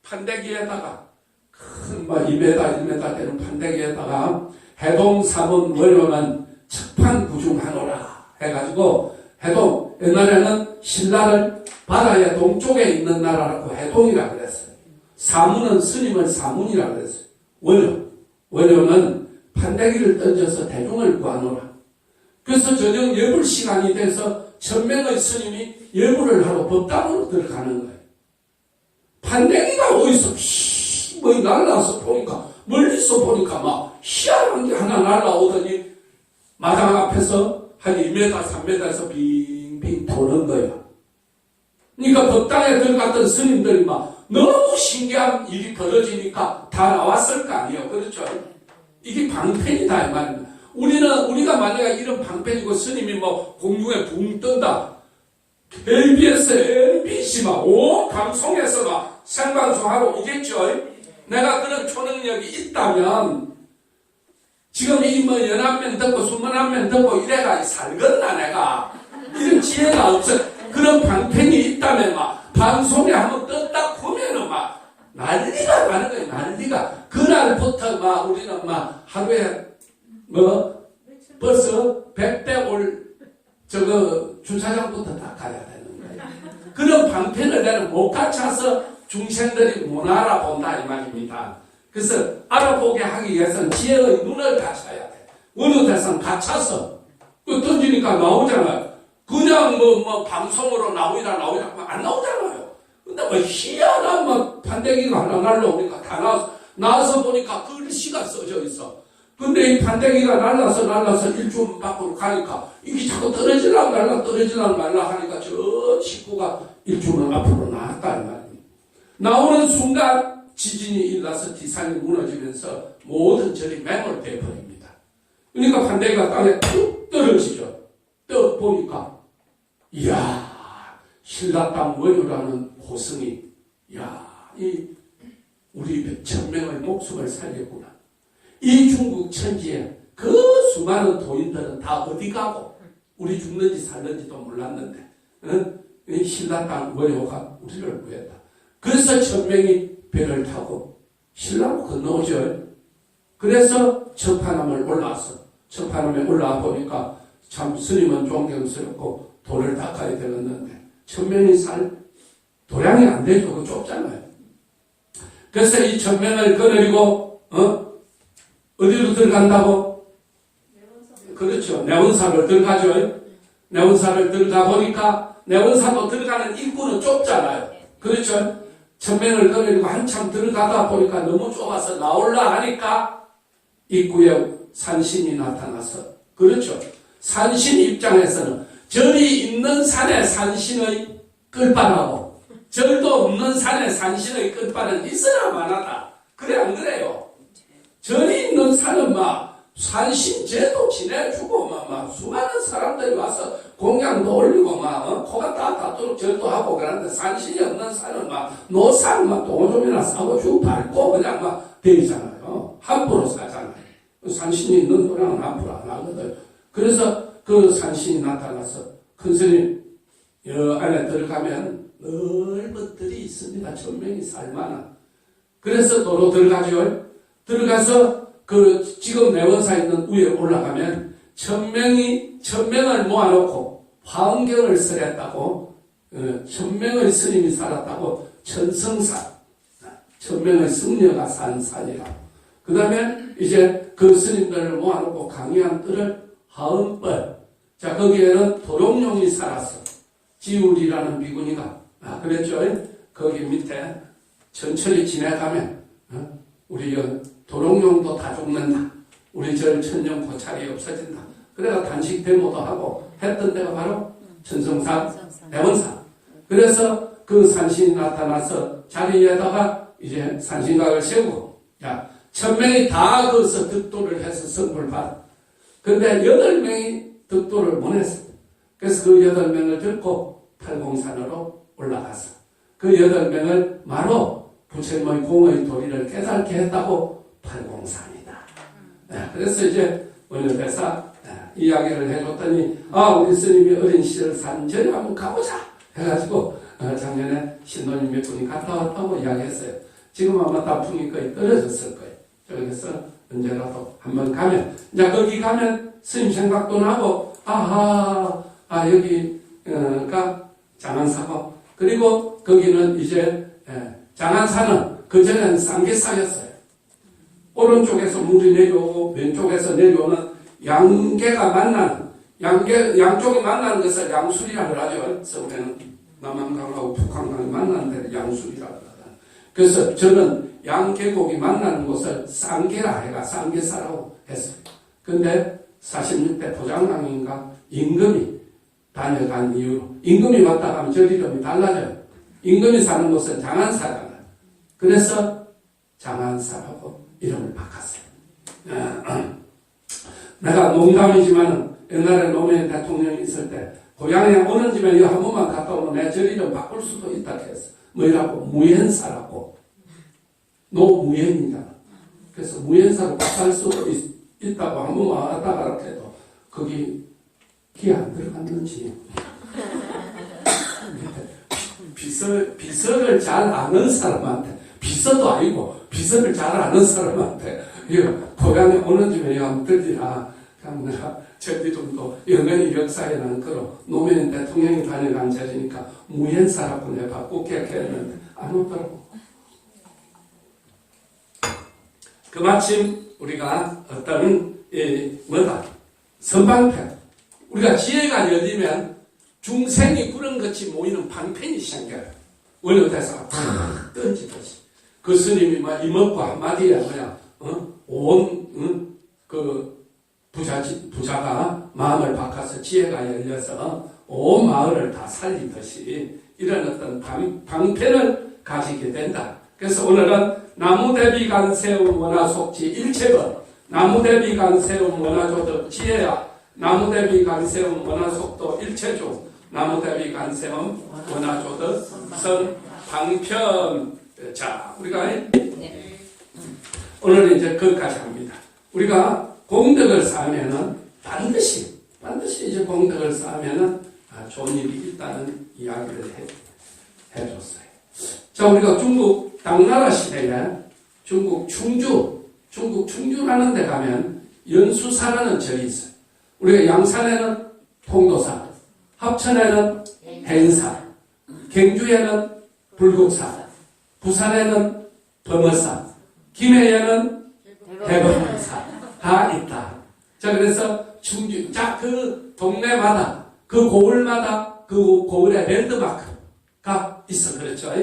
판대기에다가 큰 2m, 1m 되는 판대기에다가 해동 삼원 원료는 척판구중하노라 해가지고 해동, 옛날에는 신라를 바다의 동쪽에 있는 나라라고 해동이라 그랬어요. 사문은 스님을 사문이라 그랬어요. 원료는 판대기를 던져서 대중을 구하노라. 그래서 저녁 예불 시간이 돼서 1000명의 스님이 예불을 하러 법당으로 들어가는 거예요. 판대기가 어디서 뭐 날라서 보니까 멀리서 보니까 막 희한한 게 하나 날라오더니 마당 앞에서 한 2m, 3m에서 빙빙 도는 거예요. 그러니까 법당에 들어갔던 스님들이 막 너무 신기한 일이 벌어지니까 다 나왔을 거 아니에요. 그렇죠? 이게 방편이다 이 말입니다. 우리가 만약에 이런 방편이고 스님이 뭐 공중에 붕 뜬다. KBS, MBC 막 온 방송에서 막 생방송하고 오겠죠. 내가 그런 초능력이 있다면 지금 이 뭐 11명 듣고 21명 듣고 이래가 살겠나 내가. 이런 지혜가 없어. 그런 방편이 있다면 막 방송에 한번 떴다 보면은 막 난리가 나는 거예요. 난리가. 그날부터 막 우리는 막 하루에 뭐 벌써 100대 올 주차장부터 다 가야 되는 거예요. 그런 방편을 내가 못 갖춰서 중생들이 못 알아본다 이 말입니다. 그래서 알아보게 하기 위해서는 지혜의 눈을 갖춰야 돼. 원효대사는 갖춰서 그 던지니까 나오잖아요. 그냥 뭐 방송으로 나오이라 안 나오잖아요. 근데 뭐 희한한 뭐 판대기가 하나 날라오니까 다 나와서 보니까 글씨가 써져 있어. 근데 이 판대기가 날라서 일주일 밖으로 가니까 이게 자꾸 떨어지나 말라 하니까 저 식구가 일주일 앞으로 나왔다 이 말입니다. 나오는 순간 지진이 일어나서 뒤산이 무너지면서 모든 절이 매몰되어 버립니다. 그러니까 판대기가 땅에 뚝 떨어지죠. 떠 보니까 이야 신라 땅 원효라는 호성이 이 우리 1000명의 목숨을 살렸구나. 이 중국 천지에 그 수많은 도인들은 다 어디 가고 우리 죽는지 살는지도 몰랐는데 이 신라 땅 원효가 우리를 구했다. 그래서 1000명이 배를 타고 신라로 건너오죠. 그래서 척판함을 올라왔어. 척판함에 올라와 보니까 참 스님은 존경스럽고 돌을 닦아야 되겠는데 1000명이 살 도량이 안 되죠. 그거 좁잖아요. 그래서 이 1000명을 거느리고 어디로 들어간다고? 그렇죠. 내원사를 들어가죠. 내원사를 들어가 보니까 내원사도 들어가는 입구는 좁잖아요. 그렇죠. 1000명을 거느리고 한참 들어가다 보니까 너무 좁아서 나올라 하니까 입구에 산신이 나타나서 그렇죠. 산신 입장에서는 절이 있는 산에 산신의 끝발하고 절도 없는 산에 산신의 끝발은 있으나 마나다. 그래 안 그래요? 절이 있는 산은 막 산신제도 지내주고 막 수많은 사람들이 와서 공양도 올리고 막 코가 닿도록 절도 하고 그러는데 산신이 없는 산은 막 노상 막 동오줌이나 싸고 쭉 밟고 그냥 막 되잖아요. 함부로 사잖아요. 산신이 있는 도량은 함부로 안 하거든. 그래서 그 산신이 나타나서 큰 스님 여 안에 들어가면 넓은 들이 있습니다. 1000명이 살만한. 그래서 도로 들어가죠. 들어가서 그 지금 내원사 있는 위에 올라가면 천명을 모아놓고 화엄경을 설했다고 1000명의 스님이 살았다고 천성산, 1000명의 승려가 산 산이라. 그 다음에 이제 그 스님들을 모아놓고 강의한 뜰을 화엄벌. 자, 거기에는 도룡룡이 살았어. 지울이라는 비구니가. 그랬죠? 거기 밑에 천천히 지나가면, 우리 도룡룡도 다 죽는다. 우리 절 천년 고찰이 없어진다. 그래가 단식 데모도 하고 했던 데가 바로 천성산, 대원산. 그래서 그 산신이 나타나서 자리에다가 이제 산신각을 세우고, 야, 1000명이 다 거기서 득도를 해서 선물을 받아. 근데 8명이 득도를 못 했어. 그래서 그 8명을 들고 팔공산으로 올라갔어. 그 8명을 마로 부처님의 공의 도리를 깨닫게 했다고 팔공산이다. 그래서 이제 원효대사 이야기를 해줬더니, 우리 스님이 어린 시절 산전에 한번 가보자 해가지고 작년에 신도님 몇 분이 갔다 왔다고 이야기했어요. 지금 아마 다풍이 거의 떨어졌을 거예요. 그래서 언제라도 한번 가면, 이제 거기 가면 스님 생각도 나고, 여기가 장안사고, 그리고 거기는 이제 장안사는 그전에는 쌍계사였어요. 오른쪽에서 물이 내려오고 왼쪽에서 내려오는 양계가 만나는, 양쪽이 만나는 것을 양술이라고 하죠. 서울에는 남한강하고 북한강이 만나는 데를 양술이라고 하다. 그래서 저는 양계곡이 만나는 곳을 쌍계라 해가 쌍계사라고 했어요. 근데 46대 포장강인가 임금이 다녀간 이유로, 임금이 왔다 가면 저 이름이 달라져요. 임금이 사는 곳은 장안사잖아요. 그래서 장안사라고 이름을 바꿨어요. 내가 농담이지만 옛날에 노무현 대통령이 있을 때 고향에 오는 집에 이거 한 번만 갔다 오면 내 저 이름 바꿀 수도 있다 했어. 뭐라고? 무현사라고. 노무현이잖아. 그래서 무현사로 바꿀 수도 있다고 한 번만 왔다가 해도 거기 기 안 들어갔는지. 비서를 잘 아는 사람한테, 비서도 아니고 비서를 잘 아는 사람한테 이거 고향에 오는 집에 한번 들리라. 그럼 내가 저기 좀더 영원히 역사에 남는 거로 노무현 대통령이 다녀간 자리니까 무현사라고 내가 바꾸게 했는데 안 오더라고. 그 마침 우리가 어떤 선방편, 우리가 지혜가 열리면 중생이 구름같이 모이는 방편이 생겨요. 원효대사가 탁 던지듯이. 그 스님이 막 이먹고 한마디에 그 부자가 마음을 바꿔서 지혜가 열려서 온 마을을 다 살리듯이 이런 어떤 방편을 가지게 된다. 그래서 오늘은 나무대비간세음 원화속지 일체법, 나무대비간세음 원화조덕 지혜야, 나무대비간세음 원화속도 일체중, 나무대비간세음 원화조덕 선 방편. 자, 우리가 오늘은 이제 거기까지 합니다. 우리가 공덕을 쌓으면은 반드시 이제 공덕을 쌓으면은 좋은 일이 있다는 이야기를 해줬어요. 자, 우리가 중국 당나라 시대에 중국 충주라는 데 가면 연수사라는 절이 있어요. 우리가 양산에는 통도사, 합천에는 행사, 경주에는 불국사, 부산에는 범어사, 김해에는 대범사가 있다. 자, 그래서 충주, 그 동네마다, 그 고을마다 그 고을의 랜드마크가 있어. 그렇죠?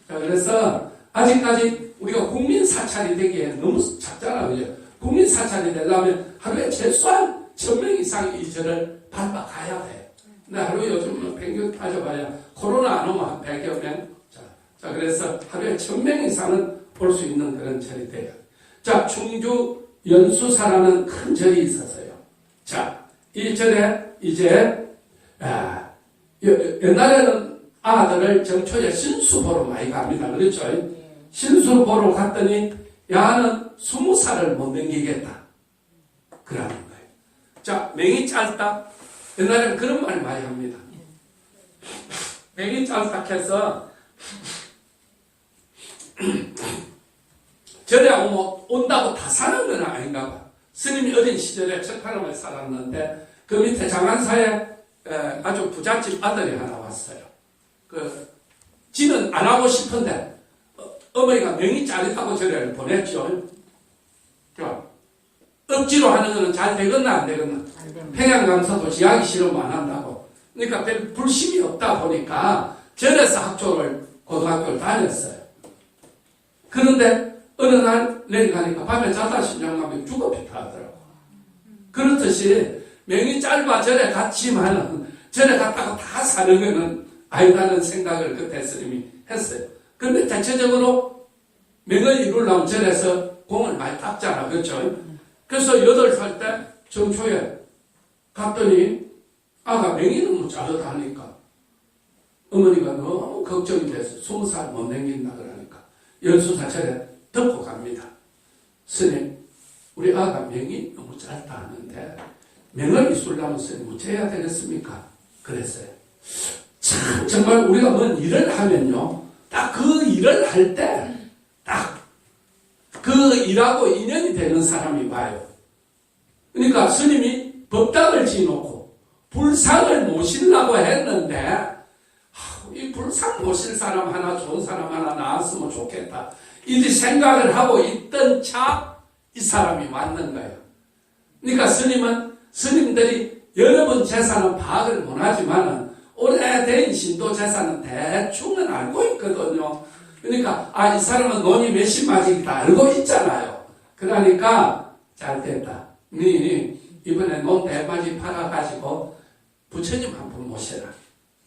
자, 그래서 아직까지 우리가 국민 사찰이 되기에 너무 작잖아. 그죠? 국민 사찰이 되려면 하루에 최소한 1000명 이상이 이 절을 밟아 가야 돼. 근데 하루 요즘 평균 따져봐야 코로나 안 오면 한 100여 명. 자, 그래서 하루에 1000명 이상은 볼 수 있는 그런 절이 돼요. 자, 충주 연수사라는 큰 절이 있었어요. 자, 이 절에 이제, 옛날에는 아들을 정초에 신수 보러 많이 갑니다. 그렇죠? 신수 보러 갔더니, 야는 20살을 못 넘기겠다. 그러는 거예요. 자, 맹이 짧다. 옛날에는 그런 말 많이 합니다. 맹이 짧다 해서, 절에 온다고 다 사는 건 아닌가 봐. 스님이 어린 시절에 적파람을 살았는데 그 밑에 장안사에 아주 부잣집 아들이 하나 왔어요. 지는 안 하고 싶은데 어머니가 명이 짜릿하고 절에를 보냈죠. 억지로 하는 거는 잘 되겠나 안 되겠나. 평양강사도 지하기 싫으면 안 한다고. 그러니까 별 불심이 없다 보니까 절에서 고등학교를 다녔어요. 그런데 어느 날 내려가니까 밤에 자다 심장마비 죽어피타 하더라고. 그렇듯이 명이 짧아 절에 갔지만 절에 갔다가 다 사는 거는 아니라는 생각을 그때 스님이 했어요. 그런데 대체적으로 명을 이루려면 절에서 공을 많이 닦잖아. 그렇죠? 그래서 8살 때 정초에 갔더니 아가 명이 너무 자르다 하니까 어머니가 너무 걱정이 돼서 20살 못 남긴다 그러니까 연수사 절에 듣고 갑니다. 스님, 우리 아가 명이 너무 짧다 하는데 명을 이수려면 스님 어째야 되겠습니까? 그랬어요. 참 정말 우리가 뭔 일을 하면요 딱 그 일을 할 때 딱 그 일하고 인연이 되는 사람이 와요. 그러니까 스님이 법당을 지어놓고 불상을 모시려고 했는데 이 불상 모실 사람 하나 좋은 사람 하나 나왔으면 좋겠다 이렇게 생각을 하고 있던 차 이 사람이 왔는 거예요. 그러니까 스님들이 여러 번 재산은 파악을 못하지만 오래된 신도 재산은 대충은 알고 있거든요. 그러니까 이 사람은 논이 몇십마지기 다 알고 있잖아요. 그러니까 잘 됐다. 이번에 논 100마지 팔아가지고 부처님 한 분 모셔라.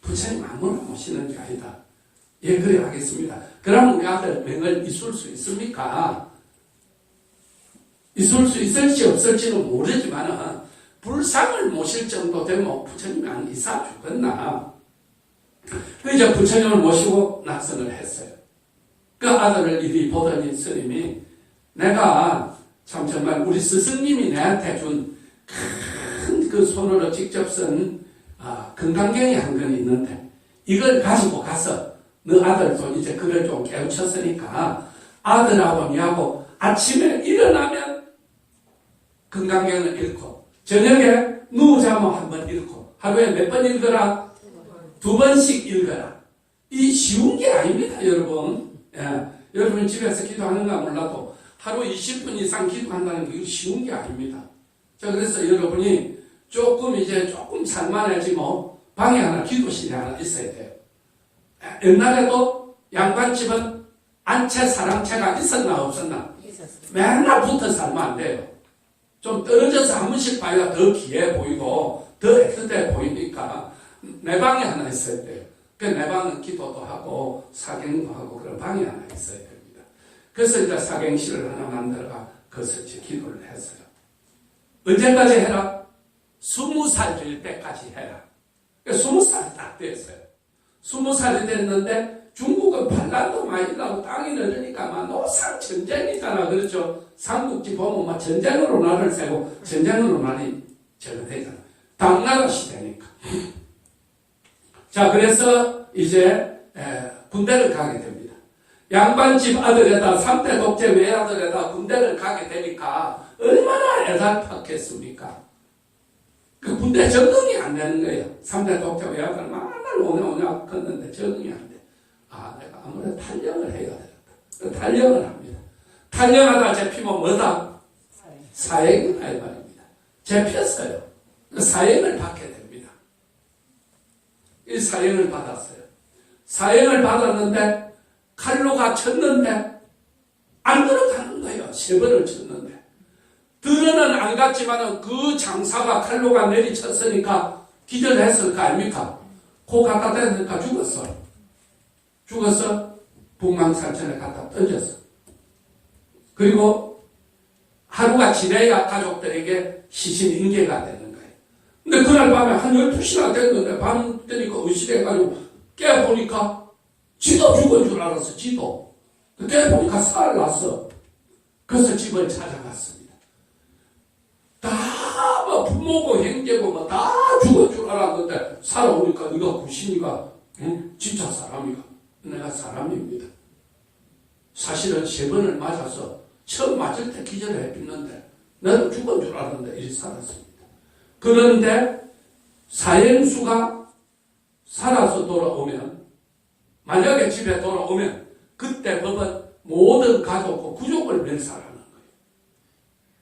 부처님 아무나 모시는 게 아니다. 예, 그래 하겠습니다. 그럼 우리 아들 명을 있을 수 있습니까? 있을 수 있을지 없을지는 모르지만 불상을 모실 정도 되면 부처님이 안 이사 주겠나. 이제 부처님을 모시고 낙선을 했어요. 그 아들을 이리 보더니 스님이 내가 참 정말 우리 스승님이 내한테 준 큰 그 손으로 직접 쓴 건강경이 한 건 있는데 이걸 가지고 가서 너 아들도 이제 글을 좀 깨우쳤으니까 아들하고 니하고 아침에 일어나면 건강경을 읽고 저녁에 누우자면 한 번 읽고 하루에 몇 번 읽어라? 2번씩 읽어라. 이 쉬운 게 아닙니다, 여러분. 예, 여러분 집에서 기도하는가 몰라도 하루 20분 이상 기도한다는 게 쉬운 게 아닙니다. 자, 그래서 여러분이 조금 살만해지면 방에 하나 기도실이 하나 있어야 돼요. 옛날에도 양반집은 안채 사랑채가 있었나 없었나? 맨날 붙어 살면 안 돼요. 좀 떨어져서 한 번씩 봐야 더 귀해 보이고 더 애틋해 보이니까 내 방에 하나 있어야 돼요. 그 내 방은 기도도 하고 사경도 하고 그런 방이 하나 있어야 됩니다. 그래서 이제 사경실을 하나 만들어가 그것을 기도를 했어요. 언제까지 해라? 20살 될 때까지 해라. 20살이 딱 됐어요. 20살이 됐는데 중국은 반란도 많이 나고 땅이 넓으니까 막 노상 전쟁이잖아. 그렇죠? 삼국지 보면 막 전쟁으로 나를 세고 전쟁으로 날이 저거 되잖아. 당나라 시대니까. 자, 그래서 이제 군대를 가게 됩니다. 양반집 아들에다 3대 독재 외아들에다 군대를 가게 되니까 얼마나 애달팠겠습니까? 그 군대 적응이 안 되는 거예요. 3대 독재 외아들 맨날 오냐 걷는데 적응이 안 돼. 내가 아무래도 탈영을 해야 되겠다. 탈영을 합니다. 탈영하다 잡히면 뭐다? 사형이다 이 말입니다. 잡혔어요. 사형을 받게 됩니다. 이 사형을 받았어요. 사형을 받았는데 칼로가 쳤는데 안 들어가는 거예요. 3번을 쳤는데. 들어는 안 갔지만 그 장사가 칼로가 내리쳤으니까 기절했을 거 아닙니까? 코 갖다 대니까 죽었어. 죽어서 북망산천에 갖다 던졌어. 그리고 하루가 지내야 가족들에게 시신 인계가 되는 거예요. 근데 그날 밤에 한 12시나 됐는데 밤 되니까 의식해가지고 깨보니까 지도 죽은 줄 알았어. 지도. 깨보니까 살아났어. 그래서 집을 찾아갔습니다. 다 뭐 부모고 형제고 뭐 다 죽은 줄 알았는데 살아오니까 네가 구신이가 응? 진짜 사람이가. 내가 사람입니다. 사실은 3번을 맞아서 처음 맞을 때 기절해 빗는데 나도 죽은 줄 알았는데 이리 살았습니다. 그런데 사형수가 살아서 돌아오면, 만약에 집에 돌아오면 그때 법은 모든 가족과 구족을 멸살하는 거예요.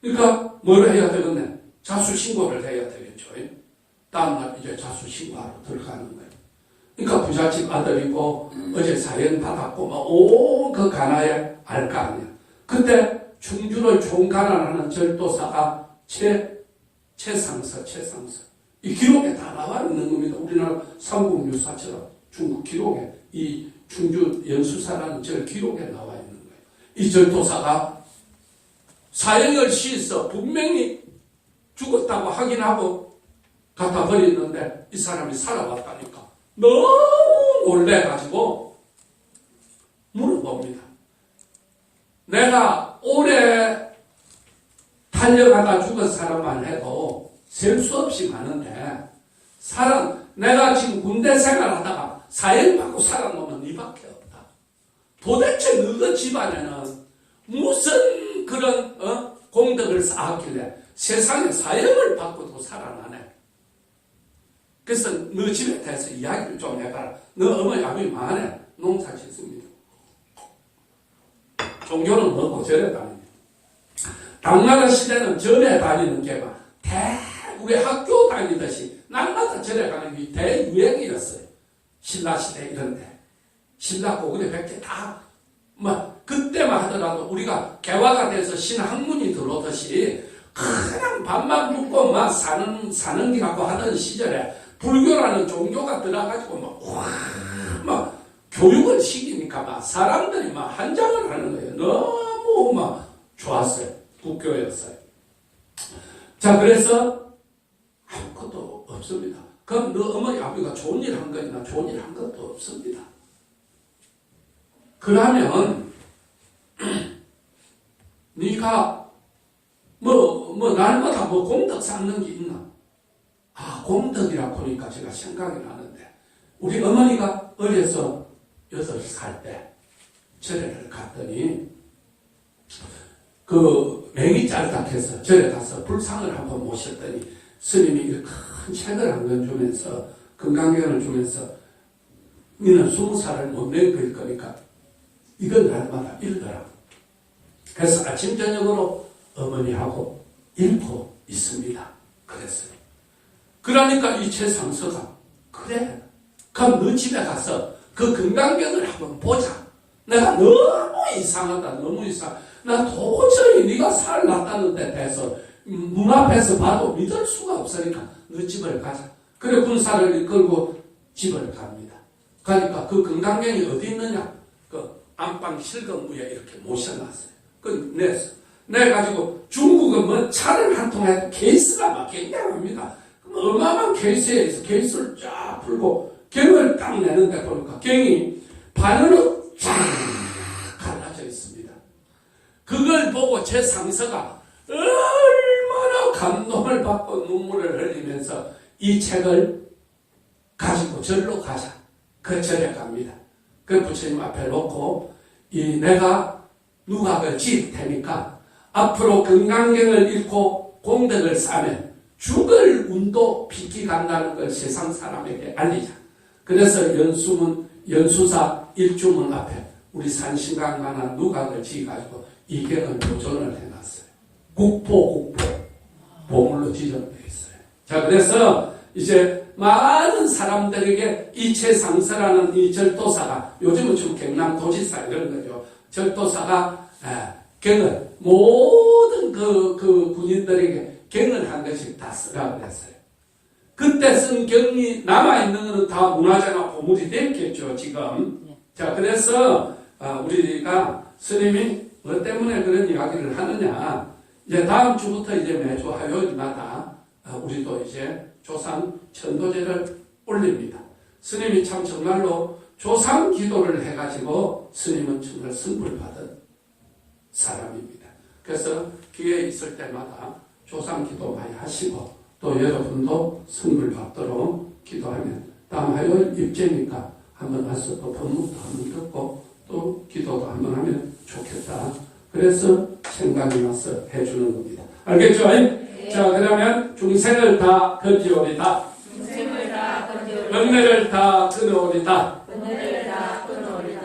그러니까 뭘 해야 되겠네? 자수신고를 해야 되겠죠. 다음날 이제 자수신고하러 들어가는 거예요. 그러니까 부잣집 아들이고 어제 사형 받았고 온 그 가나에 알 거 아니야. 그때 충주를 총가난하는 절도사가 최상서 이 기록에 다 나와 있는 겁니다. 우리나라 삼국유사처럼 중국 기록에 이 충주 연수사라는 절 기록에 나와 있는 거예요. 이 절도사가 사형을 시해서 분명히 죽었다고 확인하고 갖다 버렸는데 이 사람이 살아왔다니까 너무 놀래가지고 물어봅니다. 내가 오래 달려가다 죽은 사람만 해도 셀 수 없이 많은데 내가 지금 군대 생활하다가 사형받고 살아놓으면 니밖에 없다. 도대체 너희 집안에는 무슨 그런 공덕을 쌓았길래 세상에 사형을 받고도 살아나네. 그래서 너 집에 대해서 이야기를 좀 해봐라. 너 어머니 아버지 많네. 농사 짓습니다. 종교는 뭐고 절에 다닙니다. 당나라 시대는 절에 다니는 게가 우리 학교 다니듯이 날마다 절에 가는 게 대유행이었어요. 신라시대 이런데. 신라 고구려 백제 다, 그때만 하더라도 우리가 개화가 돼서 신학문이 들어오듯이 그냥 밥만 붓고 사는 기라고 하던 시절에 불교라는 종교가 들어가지고 교육을 시키니까 사람들이 한장을 하는 거예요. 너무 좋았어요. 국교였어요. 자, 그래서 아무것도 없습니다. 그럼 너 어머니 아버지가 좋은 일 한 거냐? 좋은 일 한 것도 없습니다. 그러면 네가 날마다 공덕 쌓는 게 있나? 공덕이라고 보니까 제가 생각이 나는데 우리 어머니가 어려서 8살 때 절에를 갔더니 그 맹이 짤딱해서 절에 가서 불상을 한번 모셨더니 스님이 큰 책을 한 권 주면서 건강경을 주면서 너는 20살을 못 늙을 거니까 이건 날마다 읽어라. 그래서 아침 저녁으로 어머니하고 읽고 있습니다. 그랬어요. 그러니까 이 최상서가 그래 그럼 너 집에 가서 그 건강경을 한번 보자. 내가 너무 이상하다. 너무 이상. 나 도저히 네가 살 났다는 데 대해서 눈앞에서 봐도 믿을 수가 없으니까 너 집을 가자. 그래 군사를 이끌고 집을 갑니다. 그러니까 그 건강경이 어디 있느냐? 그 안방 실금 위에 이렇게 모셔놨어요. 그 내가지고 중국은 차를 한 통 해도 케이스가 굉장합니다. 어마어마한 케이스에 케이스를 쫙 풀고 경을 딱 내는데 보니까 경이 반으로 쫙 갈라져 있습니다. 그걸 보고 제 상서가 얼마나 감동을 받고 눈물을 흘리면서 이 책을 가지고 절로 가자. 그 절에 갑니다. 그 부처님 앞에 놓고 내가 누각을 지을 테니까 앞으로 건강경을 읽고 공덕을 쌓으면 죽을 운도 비키 간다는 걸 세상 사람에게 알리자. 그래서 연수사 일주문 앞에 우리 산신강가나 누각을 지어가지고 이 경을 보존을 해놨어요. 국보 보물로 지정되어 있어요. 자, 그래서 이제 많은 사람들에게 이 최상서라는 이 절도사가 요즘은 좀 경남도지사 이런 거죠. 절도사가 경을 모든 그 군인들에게 경을 한 것이 다 쓰라고 그랬어요. 그때 쓴 경이 남아있는 것은 다 문화재나 보물이 됐겠죠, 지금. 자, 그래서, 우리가 스님이 뭐 때문에 그런 이야기를 하느냐. 이제 다음 주부터 이제 매주 화요일마다 우리도 이제 조상 천도제를 올립니다. 스님이 참 정말로 조상 기도를 해가지고 스님은 정말 승불 받은 사람입니다. 그래서 기회 있을 때마다 조상 기도 많이 하시고 또 여러분도 선물 받도록 기도하면 다음 화요일 입제니까 한번 와서 또 법문도 한번 듣고 또 기도도 한번 하면 좋겠다. 그래서 생각이 나서 해주는 겁니다. 알겠죠? 자, 그러면 중생을 다 건지오리다. 번뇌를 다 끊어오리다.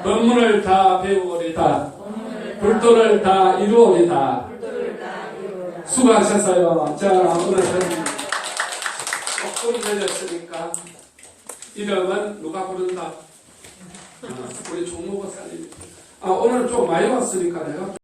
법문을 다 배우오리다. 불도를 다 이루오리다. 수고하셨어요. 자, 오늘은 조금 걸렸으니까 이름은 누가 부른다? 우리 종목을 살립니다. 오늘 좀 많이 왔으니까 내가